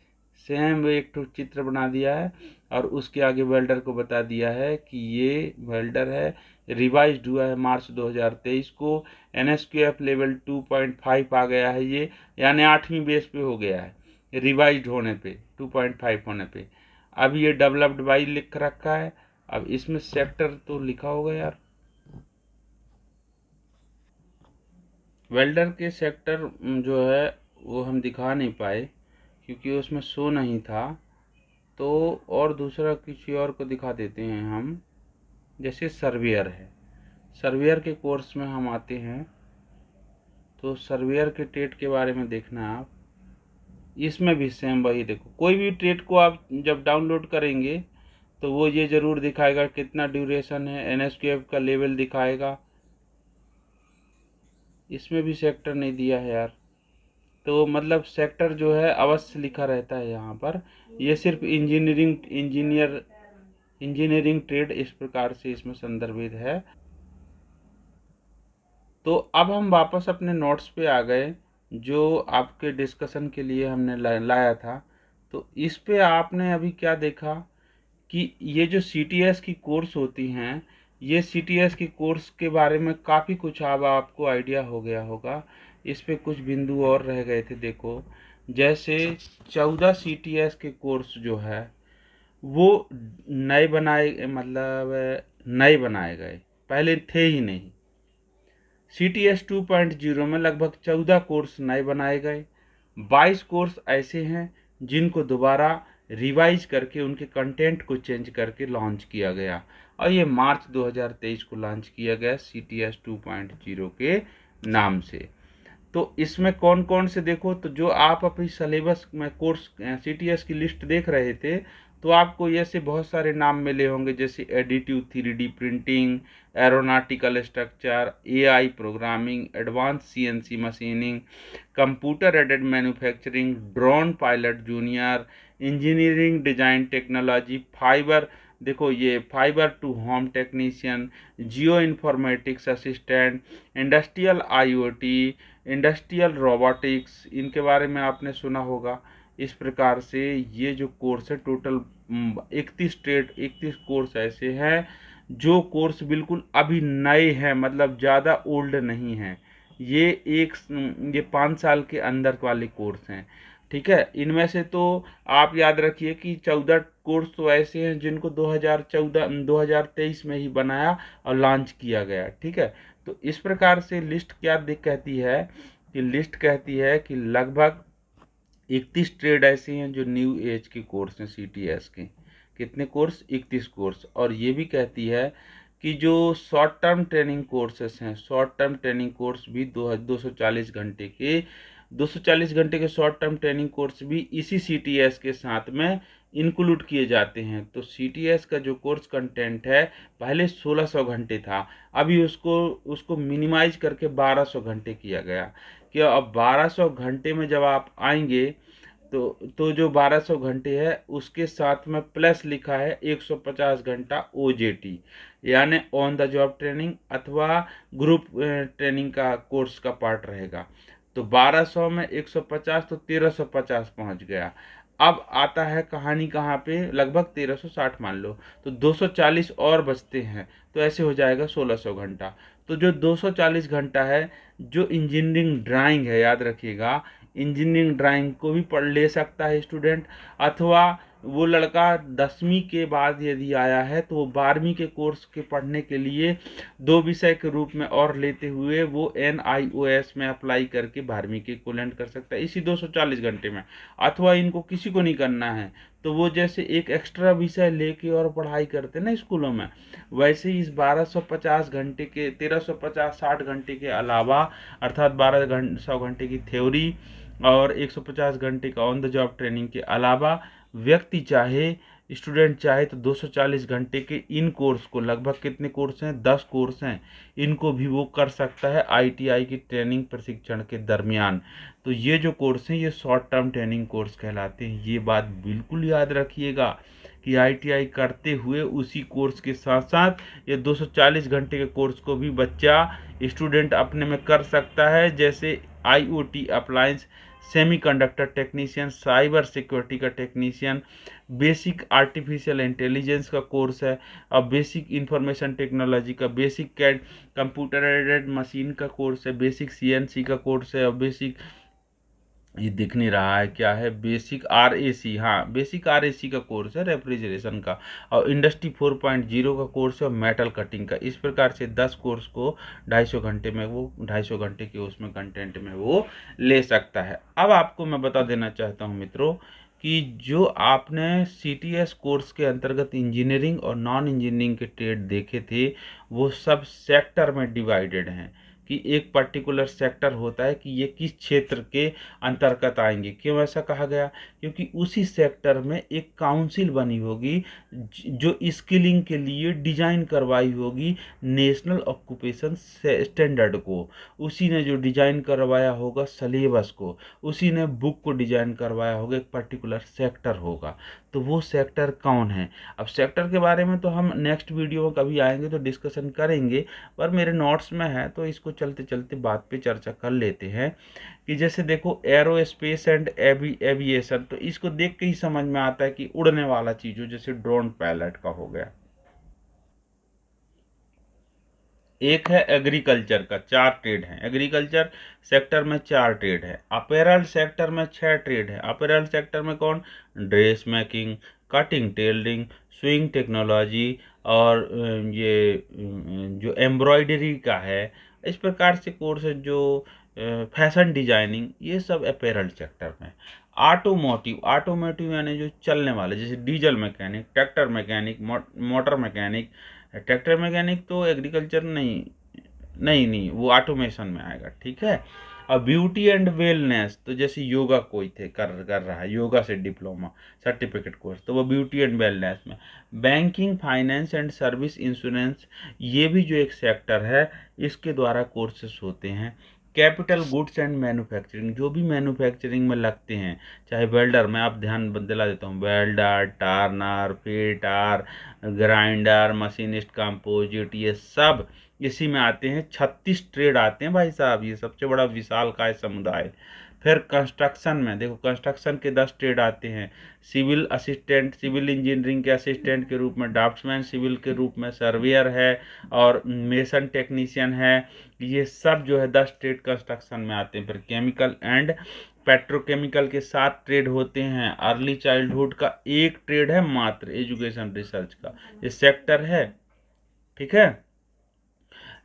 S1: सेम एक तो चित्र बना दिया है और उसके आगे वेल्डर को बता दिया है कि ये वेल्डर है, रिवाइज्ड हुआ है मार्च 2023 को, NSQF लेवल 2.5 आ गया है ये, यानी 8वीं बेस पे हो गया है रिवाइज्ड होने पे, 2.5 होने पे। अब ये डेवलप्ड बाई लिख रखा है, अब इसमें सेक्टर तो लिखा होगा यार, वेल्डर के सेक्टर जो है वो हम दिखा नहीं पाए क्योंकि उसमें शो नहीं था, तो और दूसरा किसी और को दिखा देते हैं हम, जैसे सर्वेयर है, सर्वेयर के कोर्स में हम आते हैं, तो सर्वेयर के ट्रेड के बारे में देखना आप, इसमें भी सेम वही देखो, कोई भी ट्रेड को आप जब डाउनलोड करेंगे तो वो ये ज़रूर दिखाएगा कितना ड्यूरेशन है, NSQF का लेवल दिखाएगा, इसमें भी सेक्टर नहीं दिया है यार, तो मतलब सेक्टर जो है अवश्य लिखा रहता है यहाँ पर, ये सिर्फ इंजीनियरिंग ट्रेड इस प्रकार से इसमें संदर्भित है। तो अब हम वापस अपने नोट्स पे आ गए जो आपके डिस्कशन के लिए हमने लाया था। तो इस पे आपने अभी क्या देखा कि ये जो CTS की कोर्स होती हैं, ये CTS की कोर्स के बारे में काफ़ी कुछ अब आपको आइडिया हो गया होगा। इस पे कुछ बिंदु और रह गए थे, देखो जैसे 14 CTS के कोर्स जो है वो नए बनाए, मतलब नए बनाए गए, पहले थे ही नहीं। CTS 2.0 में लगभग 14 कोर्स नए बनाए गए, 22 कोर्स ऐसे हैं जिनको दोबारा रिवाइज करके उनके कंटेंट को चेंज करके लॉन्च किया गया, और ये मार्च 2023 को लॉन्च किया गया CTS 2.0 के नाम से। तो इसमें कौन कौन से देखो, तो जो आप अपनी सिलेबस में कोर्स CTS की लिस्ट देख रहे थे, तो आपको ऐसे बहुत सारे नाम मिले होंगे, जैसे additive 3D printing, aeronautical structure, AI programming, advance CNC machining, computer aided manufacturing, drone pilot junior, engineering design technology, fibre, देखो ये fibre to home technician, geoinformatics assistant, industrial IoT, industrial robotics, इनके बारे में आपने सुना होगा। इस प्रकार से ये जो कोर्स है टोटल 31 कोर्स ऐसे हैं जो कोर्स बिल्कुल अभी नए हैं, मतलब ज़्यादा ओल्ड नहीं हैं। ये ये 5 साल के अंदर वाले कोर्स हैं, ठीक है। इनमें से तो आप याद रखिए कि 14 कोर्स तो ऐसे हैं जिनको 2023 में ही बनाया और लॉन्च किया गया, ठीक है। तो इस प्रकार से लिस्ट क्या दिख कहती है कि लिस्ट कहती है कि लगभग 31 ट्रेड ऐसे हैं जो न्यू एज के कोर्स हैं CTS के। कितने कोर्स? 31 कोर्स। और ये भी कहती है कि जो शॉर्ट टर्म ट्रेनिंग कोर्सेस हैं, शॉर्ट टर्म ट्रेनिंग कोर्स भी 240 घंटे के शॉर्ट टर्म ट्रेनिंग कोर्स भी इसी CTS के साथ में इंक्लूड किए जाते हैं। तो CTS का जो कोर्स कंटेंट है पहले 1600 घंटे था, अभी उसको उसको मिनिमाइज करके 1200 घंटे किया गया। कि अब 1200 घंटे में जब आप आएंगे तो जो 1200 घंटे है उसके साथ में प्लस लिखा है 150 घंटा OJT, यानी ऑन द जॉब ट्रेनिंग अथवा ग्रुप ट्रेनिंग का कोर्स का पार्ट रहेगा। तो 1200 में 150 तो 1350 पहुंच गया। अब आता है कहानी कहाँ पे, लगभग 1360 मान लो, तो 240 और बचते हैं, तो ऐसे हो जाएगा 1600 घंटा। तो जो 240 घंटा है, जो इंजीनियरिंग ड्राइंग है, याद रखिएगा, इंजीनियरिंग ड्राइंग को भी पढ़ ले सकता है स्टूडेंट, अथवा वो लड़का 10वीं के बाद यदि आया है तो वो 12वीं के कोर्स के पढ़ने के लिए 2 विषय के रूप में और लेते हुए वो NIOS में अप्लाई करके 12वीं के इक्विवेलेंट कर सकता है इसी 240 घंटे में। अथवा इनको किसी को नहीं करना है तो वो जैसे एक एक्स्ट्रा विषय लेके और पढ़ाई करते ना स्कूलों में, वैसे ही इस 1250 घंटे के 1350-60 घंटे के अलावा, अर्थात 1200 घंटे की थ्योरी और 150 घंटे का ऑन द जॉब ट्रेनिंग के अलावा, व्यक्ति चाहे, स्टूडेंट चाहे तो 240 घंटे के इन कोर्स को, लगभग कितने कोर्स हैं, 10 कोर्स हैं, इनको भी वो कर सकता है ITI की ट्रेनिंग प्रशिक्षण के दरमियान। तो ये जो कोर्स हैं ये शॉर्ट टर्म ट्रेनिंग कोर्स कहलाते हैं। ये बात बिल्कुल याद रखिएगा कि ITI करते हुए उसी कोर्स के साथ साथ ये 240 घंटे के कोर्स को भी बच्चा, स्टूडेंट अपने में कर सकता है, जैसे IoT appliance, semiconductor technician, cyber security का टेक्नीशियन, बेसिक आर्टिफिशियल इंटेलिजेंस का कोर्स है, और बेसिक इंफॉर्मेशन टेक्नोलॉजी का, basic CAD computer aided machine का कोर्स है, बेसिक CNC का कोर्स है, और बेसिक, ये दिख नहीं रहा है क्या है, बेसिक RAC, हाँ बेसिक RAC का कोर्स है रेफ्रिजरेशन का, और इंडस्ट्री 4.0 का कोर्स है, और मेटल कटिंग का। इस प्रकार से 10 कोर्स को 250 घंटे में, वो 250 घंटे के उसमें कंटेंट में वो ले सकता है। अब आपको मैं बता देना चाहता हूँ मित्रों कि जो आपने CTS कोर्स के अंतर्गत इंजीनियरिंग और नॉन इंजीनियरिंग के ट्रेड देखे थे वो सब सेक्टर में डिवाइडेड हैं, कि एक पर्टिकुलर सेक्टर होता है कि ये किस क्षेत्र के अंतर्गत आएंगे। क्यों ऐसा कहा गया? क्योंकि उसी सेक्टर में एक काउंसिल बनी होगी जो स्किलिंग के लिए डिजाइन करवाई होगी नेशनल ऑक्यूपेशन स्टैंडर्ड को, उसी ने जो डिजाइन करवाया होगा सिलेबस को, उसी ने बुक को डिजाइन करवाया होगा, एक पर्टिकुलर सेक्टर होगा। तो वो सेक्टर कौन है? अब सेक्टर के बारे में तो हम नेक्स्ट वीडियो में कभी आएंगे तो डिस्कशन करेंगे, पर मेरे नोट्स में है तो इसको चलते चलते बात पे चर्चा कर लेते हैं। कि जैसे देखो एरोस्पेस एंड एविएशन, तो इसको देख के ही समझ में आता है कि उड़ने वाला चीज हो, जैसे ड्रोन पायलट का हो गया। एक है एग्रीकल्चर का, 4 ट्रेड हैं एग्रीकल्चर सेक्टर में, 4 ट्रेड है। अपैरल सेक्टर में 6 ट्रेड है। अपैरल सेक्टर में कौन? Dress making, cutting tailoring, swing technology, और ये जो एम्ब्रॉयडरी का है। इस प्रकार से कोर्स है जो फैशन डिजाइनिंग, ये सब अपैरल सेक्टर में। ऑटोमोटिव यानी जो चलने वाले, जैसे diesel mechanic, tractor mechanic, motor mechanic. Tractor mechanic तो एग्रीकल्चर नहीं, नहीं वो ऑटोमेशन में आएगा, ठीक है। और ब्यूटी एंड वेलनेस, तो जैसे योगा कोई थे कर रहा है, योगा से डिप्लोमा सर्टिफिकेट कोर्स, तो वो ब्यूटी एंड वेलनेस में। Banking, finance and service, insurance, ये भी जो एक सेक्टर है, इसके द्वारा कोर्सेस होते हैं। कैपिटल गुड्स एंड मैन्युफैक्चरिंग, जो भी मैन्युफैक्चरिंग में लगते हैं, चाहे वेल्डर, मैं आप ध्यान दिला देता हूँ, welder, turner, fitter, grinder, machinist, composite, ये सब इसी में आते हैं। 36 ट्रेड आते हैं भाई साहब, ये सबसे बड़ा विशालकाय समुदाय। फिर कंस्ट्रक्शन में देखो, कंस्ट्रक्शन के 10 ट्रेड आते हैं। सिविल असिस्टेंट, सिविल इंजीनियरिंग के असिस्टेंट के रूप में ड्राफ्ट्समैन, सिविल के रूप में सर्वेयर है, और मेसन टेक्नीशियन है। ये सब जो है 10 ट्रेड कंस्ट्रक्शन में आते हैं। फिर केमिकल एंड पेट्रोकेमिकल के 7 ट्रेड होते हैं। अर्ली चाइल्डहुड का एक ट्रेड है मात्र, एजुकेशन रिसर्च का ये सेक्टर है, ठीक है।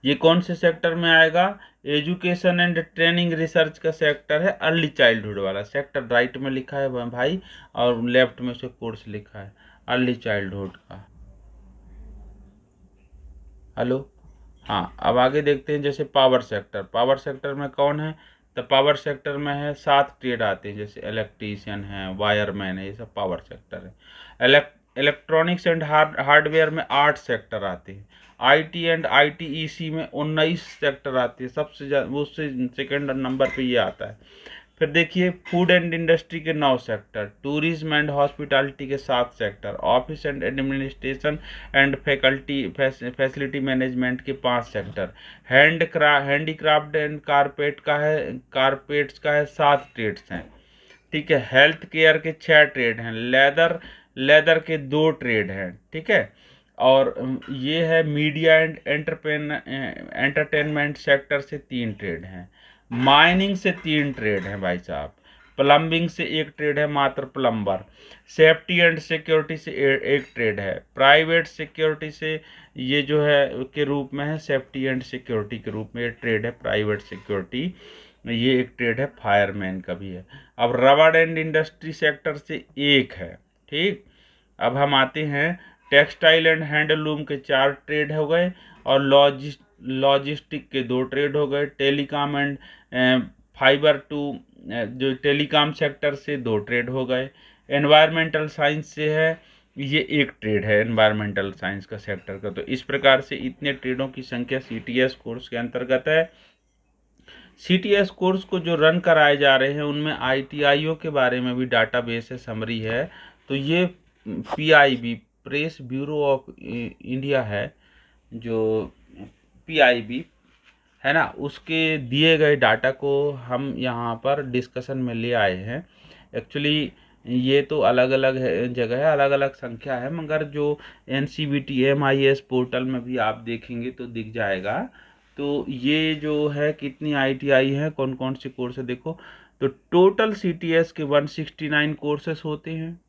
S1: ये कौन से सेक्टर में आएगा? एजुकेशन एंड ट्रेनिंग रिसर्च का सेक्टर है, अर्ली चाइल्डहुड वाला सेक्टर। राइट में लिखा है भाई, और लेफ्ट में से कोर्स लिखा है अर्ली चाइल्डहुड का। हेलो, हाँ, अब आगे देखते हैं। जैसे पावर सेक्टर, पावर सेक्टर में कौन है? तो पावर सेक्टर में है 7 ट्रेड आते हैं, जैसे इलेक्ट्रीशियन है, वायरमैन है, ये सब पावर सेक्टर है। इलेक्ट्रॉनिक्स एंड हार्डवेयर में 8 सेक्टर आते हैं। आईटी एंड आईटीईसी में 19 सेक्टर आते हैं। सबसे ज़्यादा वो उससे सेकेंड नंबर पे ये आता है। फिर देखिए, फूड एंड इंडस्ट्री के 9 सेक्टर, टूरिज्म एंड हॉस्पिटैलिटी के 7 sector, office and administration and facility management के 5 सेक्टर, हैंडीक्राफ्ट एंड कारपेट्स का है 7 ट्रेड्स हैं, ठीक है। हेल्थ केयर के 6 ट्रेड हैं। लेदर के 2 ट्रेड हैं, ठीक है। और ये है मीडिया एंड एंटरटेनमेंट सेक्टर से 3 ट्रेड हैं। माइनिंग से 3 ट्रेड हैं भाई साहब। प्लम्बिंग से 1 ट्रेड है मात्र, प्लम्बर। सेफ्टी एंड सिक्योरिटी से 1 ट्रेड है। प्राइवेट सिक्योरिटी से ये जो है के रूप में है, सेफ्टी एंड सिक्योरिटी के रूप में ये ट्रेड है, प्राइवेट सिक्योरिटी, ये एक ट्रेड है। फायरमैन का भी है। अब रबर एंड इंडस्ट्री सेक्टर से 1 है, ठीक। अब हम आते हैं, टेक्सटाइल एंड हैंडलूम के 4 ट्रेड हो गए, और लॉजिस्टिक के 2 ट्रेड हो गए। टेलीकॉम एंड फाइबर टू, जो टेलीकॉम सेक्टर से 2 ट्रेड हो गए। एनवायरमेंटल साइंस से है, ये 1 ट्रेड है एनवायरमेंटल साइंस का सेक्टर का। तो इस प्रकार से इतने ट्रेडों की संख्या सीटीएस कोर्स के अंतर्गत है। सीटीएस कोर्स को जो रन कराए जा रहे हैं, उनमें आईटीआईओ के बारे में भी डाटाबेस है, समरी है। तो ये PIB, press bureau of India है, जो पीआईबी है ना, उसके दिए गए डाटा को हम यहाँ पर डिस्कशन में ले आए हैं। एक्चुअली ये तो अलग अलग जगह है, अलग अलग संख्या है, मगर जो एनसीवीटी एमआईएस पोर्टल में भी आप देखेंगे तो दिख जाएगा। तो ये जो है कितनी आईटीआई है, कौन कौन से कोर्स है देखो। तो टोटल सीटीएस के 169 कोर्सेस होते हैं।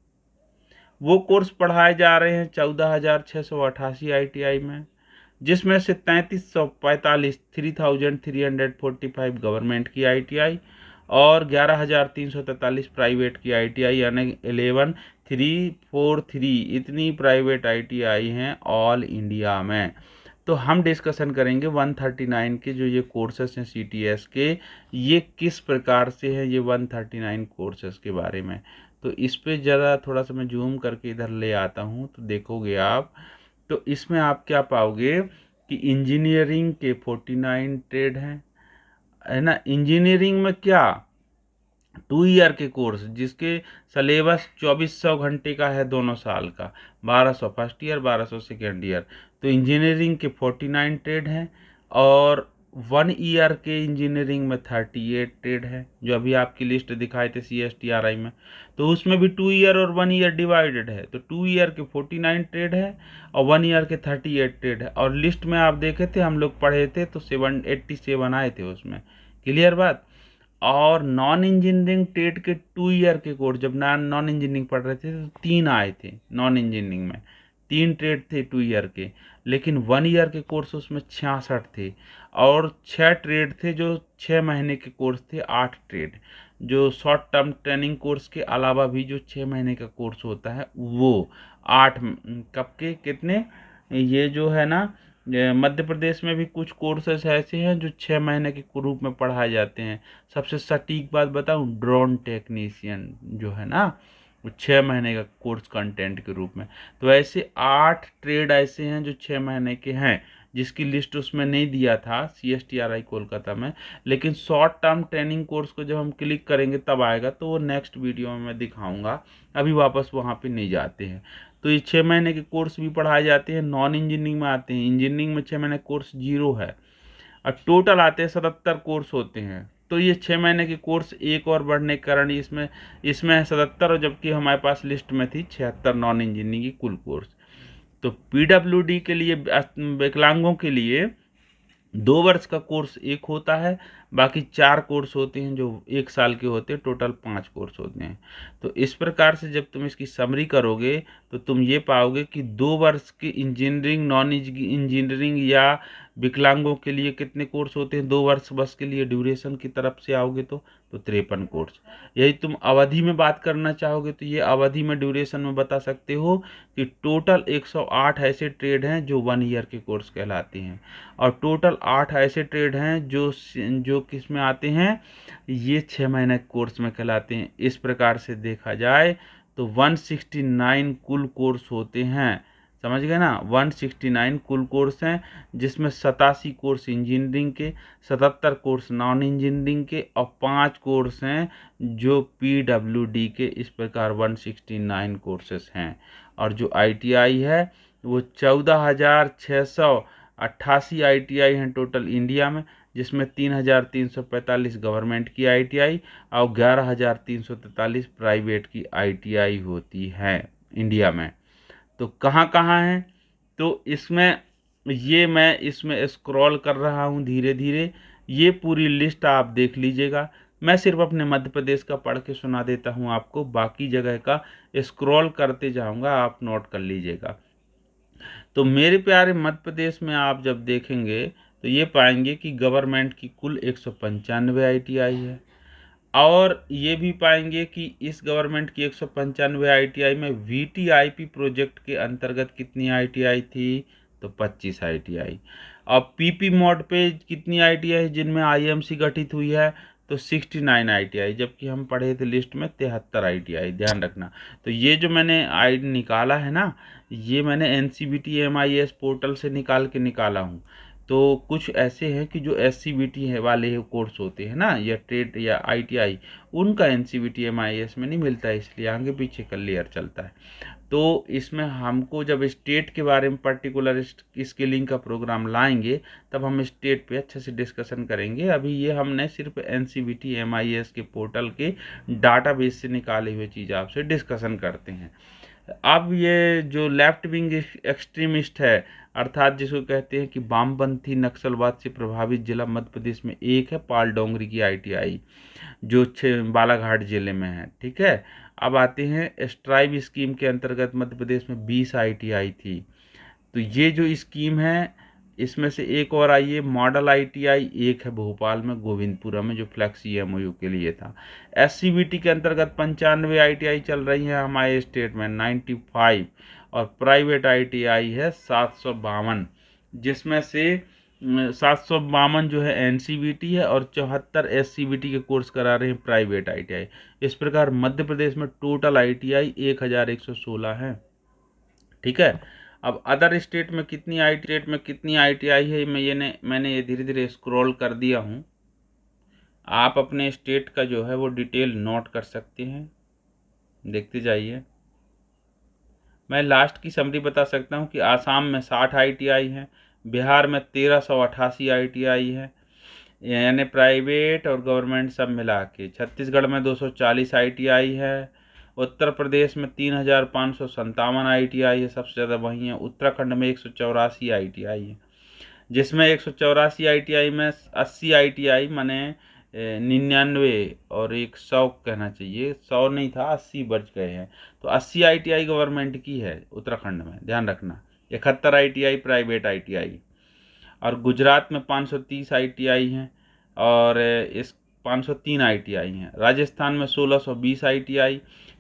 S1: वो कोर्स पढ़ाए जा रहे हैं 14,688 आईटीआई में, जिसमें से 3345 3345 गवर्नमेंट की आईटीआई, और 11,343 प्राइवेट की आईटीआई, यानी 11,343 इतनी प्राइवेट आईटीआई हैं ऑल इंडिया में। तो हम डिस्कशन करेंगे 139 के जो ये कोर्सेस हैं सीटीएस के, ये किस प्रकार से हैं, ये 139 कोर्सेस के बारे में। तो इस पे ज़रा थोड़ा सा मैं जूम करके इधर ले आता हूँ, तो देखोगे आप, तो इसमें आप क्या पाओगे कि इंजीनियरिंग के 49 ट्रेड हैं, है ना। इंजीनियरिंग में क्या, 2 ईयर के कोर्स, जिसके सलेबस 2400 घंटे का है, दोनों साल का, 1200 फर्स्ट ईयर, 1200 सेकेंड ईयर। तो इंजीनियरिंग के 49 ट्रेड हैं, और 1 ईयर के इंजीनियरिंग में 38 ट्रेड है, जो अभी आपकी लिस्ट दिखाए थे CSTRI में। तो उसमें भी 2 ईयर और 1 ईयर डिवाइडेड है। तो 2 ईयर के 49 ट्रेड है, और 1 ईयर के 38 ट्रेड है। और लिस्ट में आप देखे थे, हम लोग पढ़े थे, तो 787 आए थे उसमें, क्लियर बात। और नॉन इंजीनियरिंग ट्रेड के 2 ईयर के कोर्स, जब नॉन इंजीनियरिंग पढ़ रहे थे तो 3 आए थे नॉन इंजीनियरिंग में, 3 ट्रेड थे 2 ईयर के, लेकिन 1 ईयर के कोर्स उसमें 66 थे, और 6 ट्रेड थे जो 6 महीने के कोर्स थे 8 ट्रेड। जो शॉर्ट टर्म ट्रेनिंग कोर्स के अलावा भी जो 6 महीने का कोर्स होता है वो 8 कब के कितने, ये जो है ना, मध्य प्रदेश में भी कुछ कोर्सेस ऐसे हैं जो 6 महीने के रूप में पढ़ाए जाते हैं। सबसे सटीक बात बताऊं, ड्रोन टेक्नीशियन जो है ना, वो 6 महीने का कोर्स कंटेंट के रूप में। तो ऐसे 8 ट्रेड ऐसे हैं जो 6 महीने के हैं, जिसकी लिस्ट उसमें नहीं दिया था CSTRI कोलकाता में, लेकिन शॉर्ट टर्म ट्रेनिंग कोर्स को जब हम क्लिक करेंगे तब आएगा, तो वो नेक्स्ट वीडियो में मैं दिखाऊंगा। अभी वापस वहाँ पे नहीं जाते हैं। तो ये 6 महीने के कोर्स भी पढ़ाए जाते हैं, नॉन इंजीनियरिंग में आते हैं। इंजीनियरिंग में 6 महीने कोर्स 0 है, और टोटल आते हैं 77 कोर्स होते हैं। तो ये 6 महीने के कोर्स एक और बढ़ने के कारण इसमें इसमें है 77, और जबकि हमारे पास लिस्ट में थी 76 नॉन इंजीनियरिंग की कुल कोर्स। तो PWD के लिए, विकलांगों के लिए 2 वर्ष का कोर्स एक होता है, बाकी 4 कोर्स होते हैं जो 1 साल के होते हैं, टोटल 5 कोर्स होते हैं। तो इस प्रकार से जब तुम इसकी समरी करोगे तो तुम ये पाओगे कि 2 वर्ष की इंजीनियरिंग, नॉन इंजीनियरिंग या विकलांगों के लिए कितने कोर्स होते हैं 2 वर्ष बस के लिए, ड्यूरेशन की तरफ से आओगे तो 53 कोर्स। यही तुम अवधि में बात करना चाहोगे तो ये अवधि में, ड्यूरेशन में बता सकते हो कि टोटल 108 ऐसे ट्रेड हैं जो 1 ईयर के कोर्स कहलाते हैं, और टोटल 8 ऐसे ट्रेड हैं जो किस में आते हैं, ये 6 महीने कोर्स में कहलाते हैं। इस प्रकार से देखा जाए तो 169 कुल कोर्स होते हैं, समझ गए ना। 169 कुल कोर्स हैं, जिसमें 87 कोर्स इंजीनियरिंग के, 77 कोर्स नॉन इंजीनियरिंग के, और 5 कोर्स हैं जो PWD के। इस प्रकार 169 कोर्सेस हैं। और जो ITI है वो 14,688 ITI हैं टोटल इंडिया में, जिसमें 3,345 गवर्नमेंट की ITI और 11,343 प्राइवेट की ITI होती है इंडिया में। तो कहाँ कहाँ है, तो इसमें ये मैं इसमें स्क्रॉल कर रहा हूँ धीरे धीरे, ये पूरी लिस्ट आप देख लीजिएगा। मैं सिर्फ अपने मध्य प्रदेश का पढ़ के सुना देता हूँ आपको, बाकी जगह का स्क्रॉल करते जाऊँगा, आप नोट कर लीजिएगा। तो मेरे प्यारे मध्य प्रदेश में आप जब देखेंगे तो ये पाएंगे कि गवर्नमेंट की कुल 195 ITI है, और ये भी पाएंगे कि इस गवर्नमेंट की 195 ITI में VTIP प्रोजेक्ट के अंतर्गत कितनी ITI थी, तो 25 ITI। अब PP मोड पे कितनी ITI जिनमें IMC गठित हुई है, तो 69 ITI, जबकि हम पढ़े थे लिस्ट में 73 ITI, ध्यान रखना। तो ये जो मैंने निकाला है ना, ये मैंने NCVT MIS पोर्टल से निकाला हूँ। तो कुछ ऐसे हैं कि जो SCVT है वाले कोर्स होते हैं ना, या ट्रेड या ITI, उनका NCVT MIS में नहीं मिलता है, इसलिए आगे पीछे का लेयर चलता है। तो इसमें हमको जब स्टेट के बारे में पर्टिकुलर स्किलिंग का प्रोग्राम लाएंगे, तब हम स्टेट पे अच्छे से डिस्कशन करेंगे। अभी ये हमने सिर्फ NCVT MIS के पोर्टल के डाटाबेस से निकाले हुए चीज़ आपसे डिस्कशन करते हैं। अब ये जो लेफ्ट विंग एक्सट्रीमिस्ट है, अर्थात जिसको कहते हैं कि वामपंथी नक्सलवाद से प्रभावित जिला मध्य प्रदेश में एक है पाल डोंगरी की ITI, जो बालाघाट जिले में है, ठीक है। अब आते हैं स्ट्राइव स्कीम के अंतर्गत मध्य प्रदेश में 20 ITI थी। तो ये जो स्कीम है, इसमें से एक और आई है मॉडल ITI, एक है भोपाल में गोविंदपुरा में जो फ्लैक्सी MOU के लिए था। SCVT के अंतर्गत 95 ITI चल रही है हमारे स्टेट में 95, और प्राइवेट ITI है 752, जिसमें से 752 जो है NCVT है, और 74 SCVT के कोर्स करा रहे हैं प्राइवेट ITI। इस प्रकार मध्य प्रदेश में टोटल ITI 1116 है, ठीक है। अब अदर स्टेट में कितनी ITI है, मैंने ये धीरे धीरे स्क्रॉल कर दिया हूँ। आप अपने स्टेट का जो है वो डिटेल नोट कर सकते हैं, देखते जाइए। मैं लास्ट की समरी बता सकता हूँ कि आसाम में 60 ITI हैं, बिहार में 1388 ITI है, यानी प्राइवेट और गवर्नमेंट सब मिला के। छत्तीसगढ़ में 240 ITI है, उत्तर प्रदेश में 3,557 ITI है, सबसे ज़्यादा वहीं है। उत्तराखंड में 184 ITI है, जिसमें 184 ITI में 80 ITI माने 99 और एक 100 कहना चाहिए, 100 नहीं था, 80 बच गए हैं। तो 80 ITI गवर्नमेंट की है उत्तराखंड में, ध्यान रखना। 71 ITI प्राइवेट ITI, और गुजरात में 530 ITI हैं, और इस 503 ITI हैं। राजस्थान में 1620 ITI,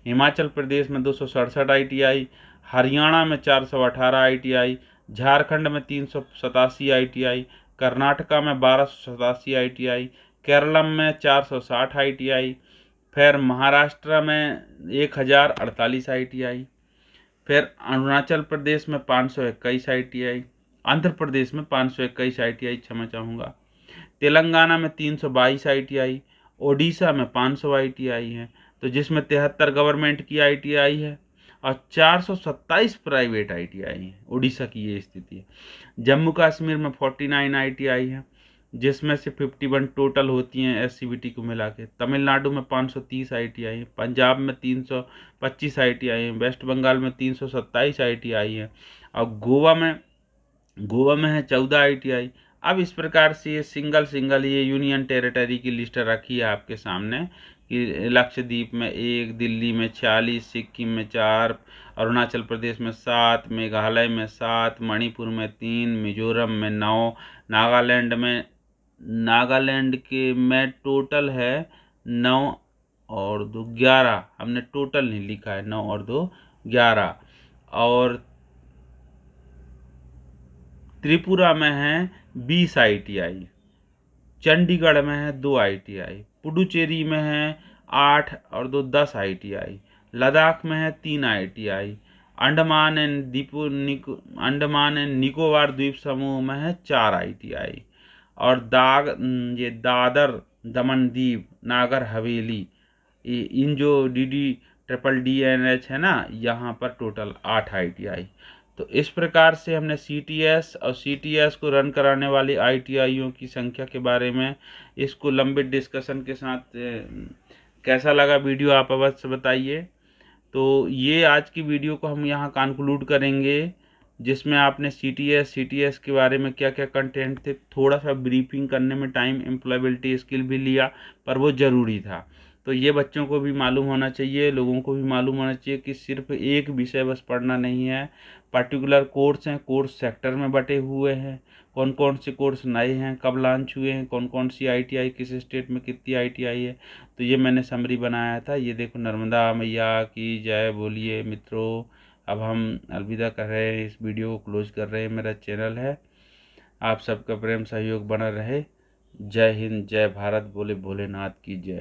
S1: हिमाचल प्रदेश में 267 ITI, हरियाणा में 418 ITI, झारखंड में 387 ITI, कर्नाटका में 1287 ITI, केरलम में 460 ITI, फिर महाराष्ट्र में 1048 ITI, फिर अरुणाचल प्रदेश में 521 ITI, आंध्र प्रदेश में 521 ITI, क्षमा चाहूँगा, तेलंगाना में 322 ITI, ओडिशा में 500 ITI हैं, तो जिसमें 73 गवर्नमेंट की ITI है और 427 प्राइवेट ITI हैं। उड़ीसा की ये स्थिति है। जम्मू कश्मीर में 49 ITI हैं, जिसमें से 51 टोटल होती हैं SCBT को मिला के। तमिलनाडु में 530 ITI हैं, पंजाब में 325 ITI हैं, वेस्ट बंगाल में 327 ITI हैं, और गोवा में है 14 ITI। अब इस प्रकार से ये सिंगल ये यूनियन टेरिटरी की लिस्ट रखी है आपके सामने कि लक्षद्वीप में 1, दिल्ली में 46, सिक्किम में 4, अरुणाचल प्रदेश में 7, मेघालय में 7, मणिपुर में 3, मिजोरम में 9, नागालैंड के में टोटल है 9 और 2 11, हमने टोटल नहीं लिखा है, 9 और 2 11, और त्रिपुरा में है 20 ITI, चंडीगढ़ में है 2 ITI, पुडुचेरी में है 8 और 2 10 ITI, लद्दाख में है 3 ITI, अंडमान एंड निकोबार द्वीप समूह में है 4 ITI, और दादर दमन दीव नागर हवेली, इन जो DDDDNH है ना, यहाँ पर टोटल 8 ITI। तो इस प्रकार से हमने CTS और CTS को रन कराने वाली ITIयों की संख्या के बारे में इसको लंबे डिस्कशन के साथ कैसा लगा वीडियो आप अवश्य बताइए। तो ये आज की वीडियो को हम यहाँ कंक्लूड करेंगे, जिसमें आपने CTS के बारे में क्या क्या कंटेंट थे, थोड़ा सा ब्रीफिंग करने में टाइम, एम्प्लॉयबिलिटी स्किल भी लिया, पर वो ज़रूरी था। तो ये बच्चों को भी मालूम होना चाहिए, लोगों को भी मालूम होना चाहिए कि सिर्फ एक विषय बस पढ़ना नहीं है, पर्टिकुलर कोर्स हैं, कोर्स सेक्टर में बटे हुए हैं, कौन कौन से कोर्स नए हैं, कब लॉन्च हुए हैं, कौन कौन सी ITI किस स्टेट में कितनी ITI है। तो ये मैंने समरी बनाया था। ये देखो, नर्मदा मैया की जय बोलिए मित्रों। अब हम अलविदा कर रहे हैं, इस वीडियो को क्लोज कर रहे हैं। मेरा चैनल है, आप सबका प्रेम सहयोग बना रहे। जय हिंद, जय भारत, बोले भोलेनाथ की जय।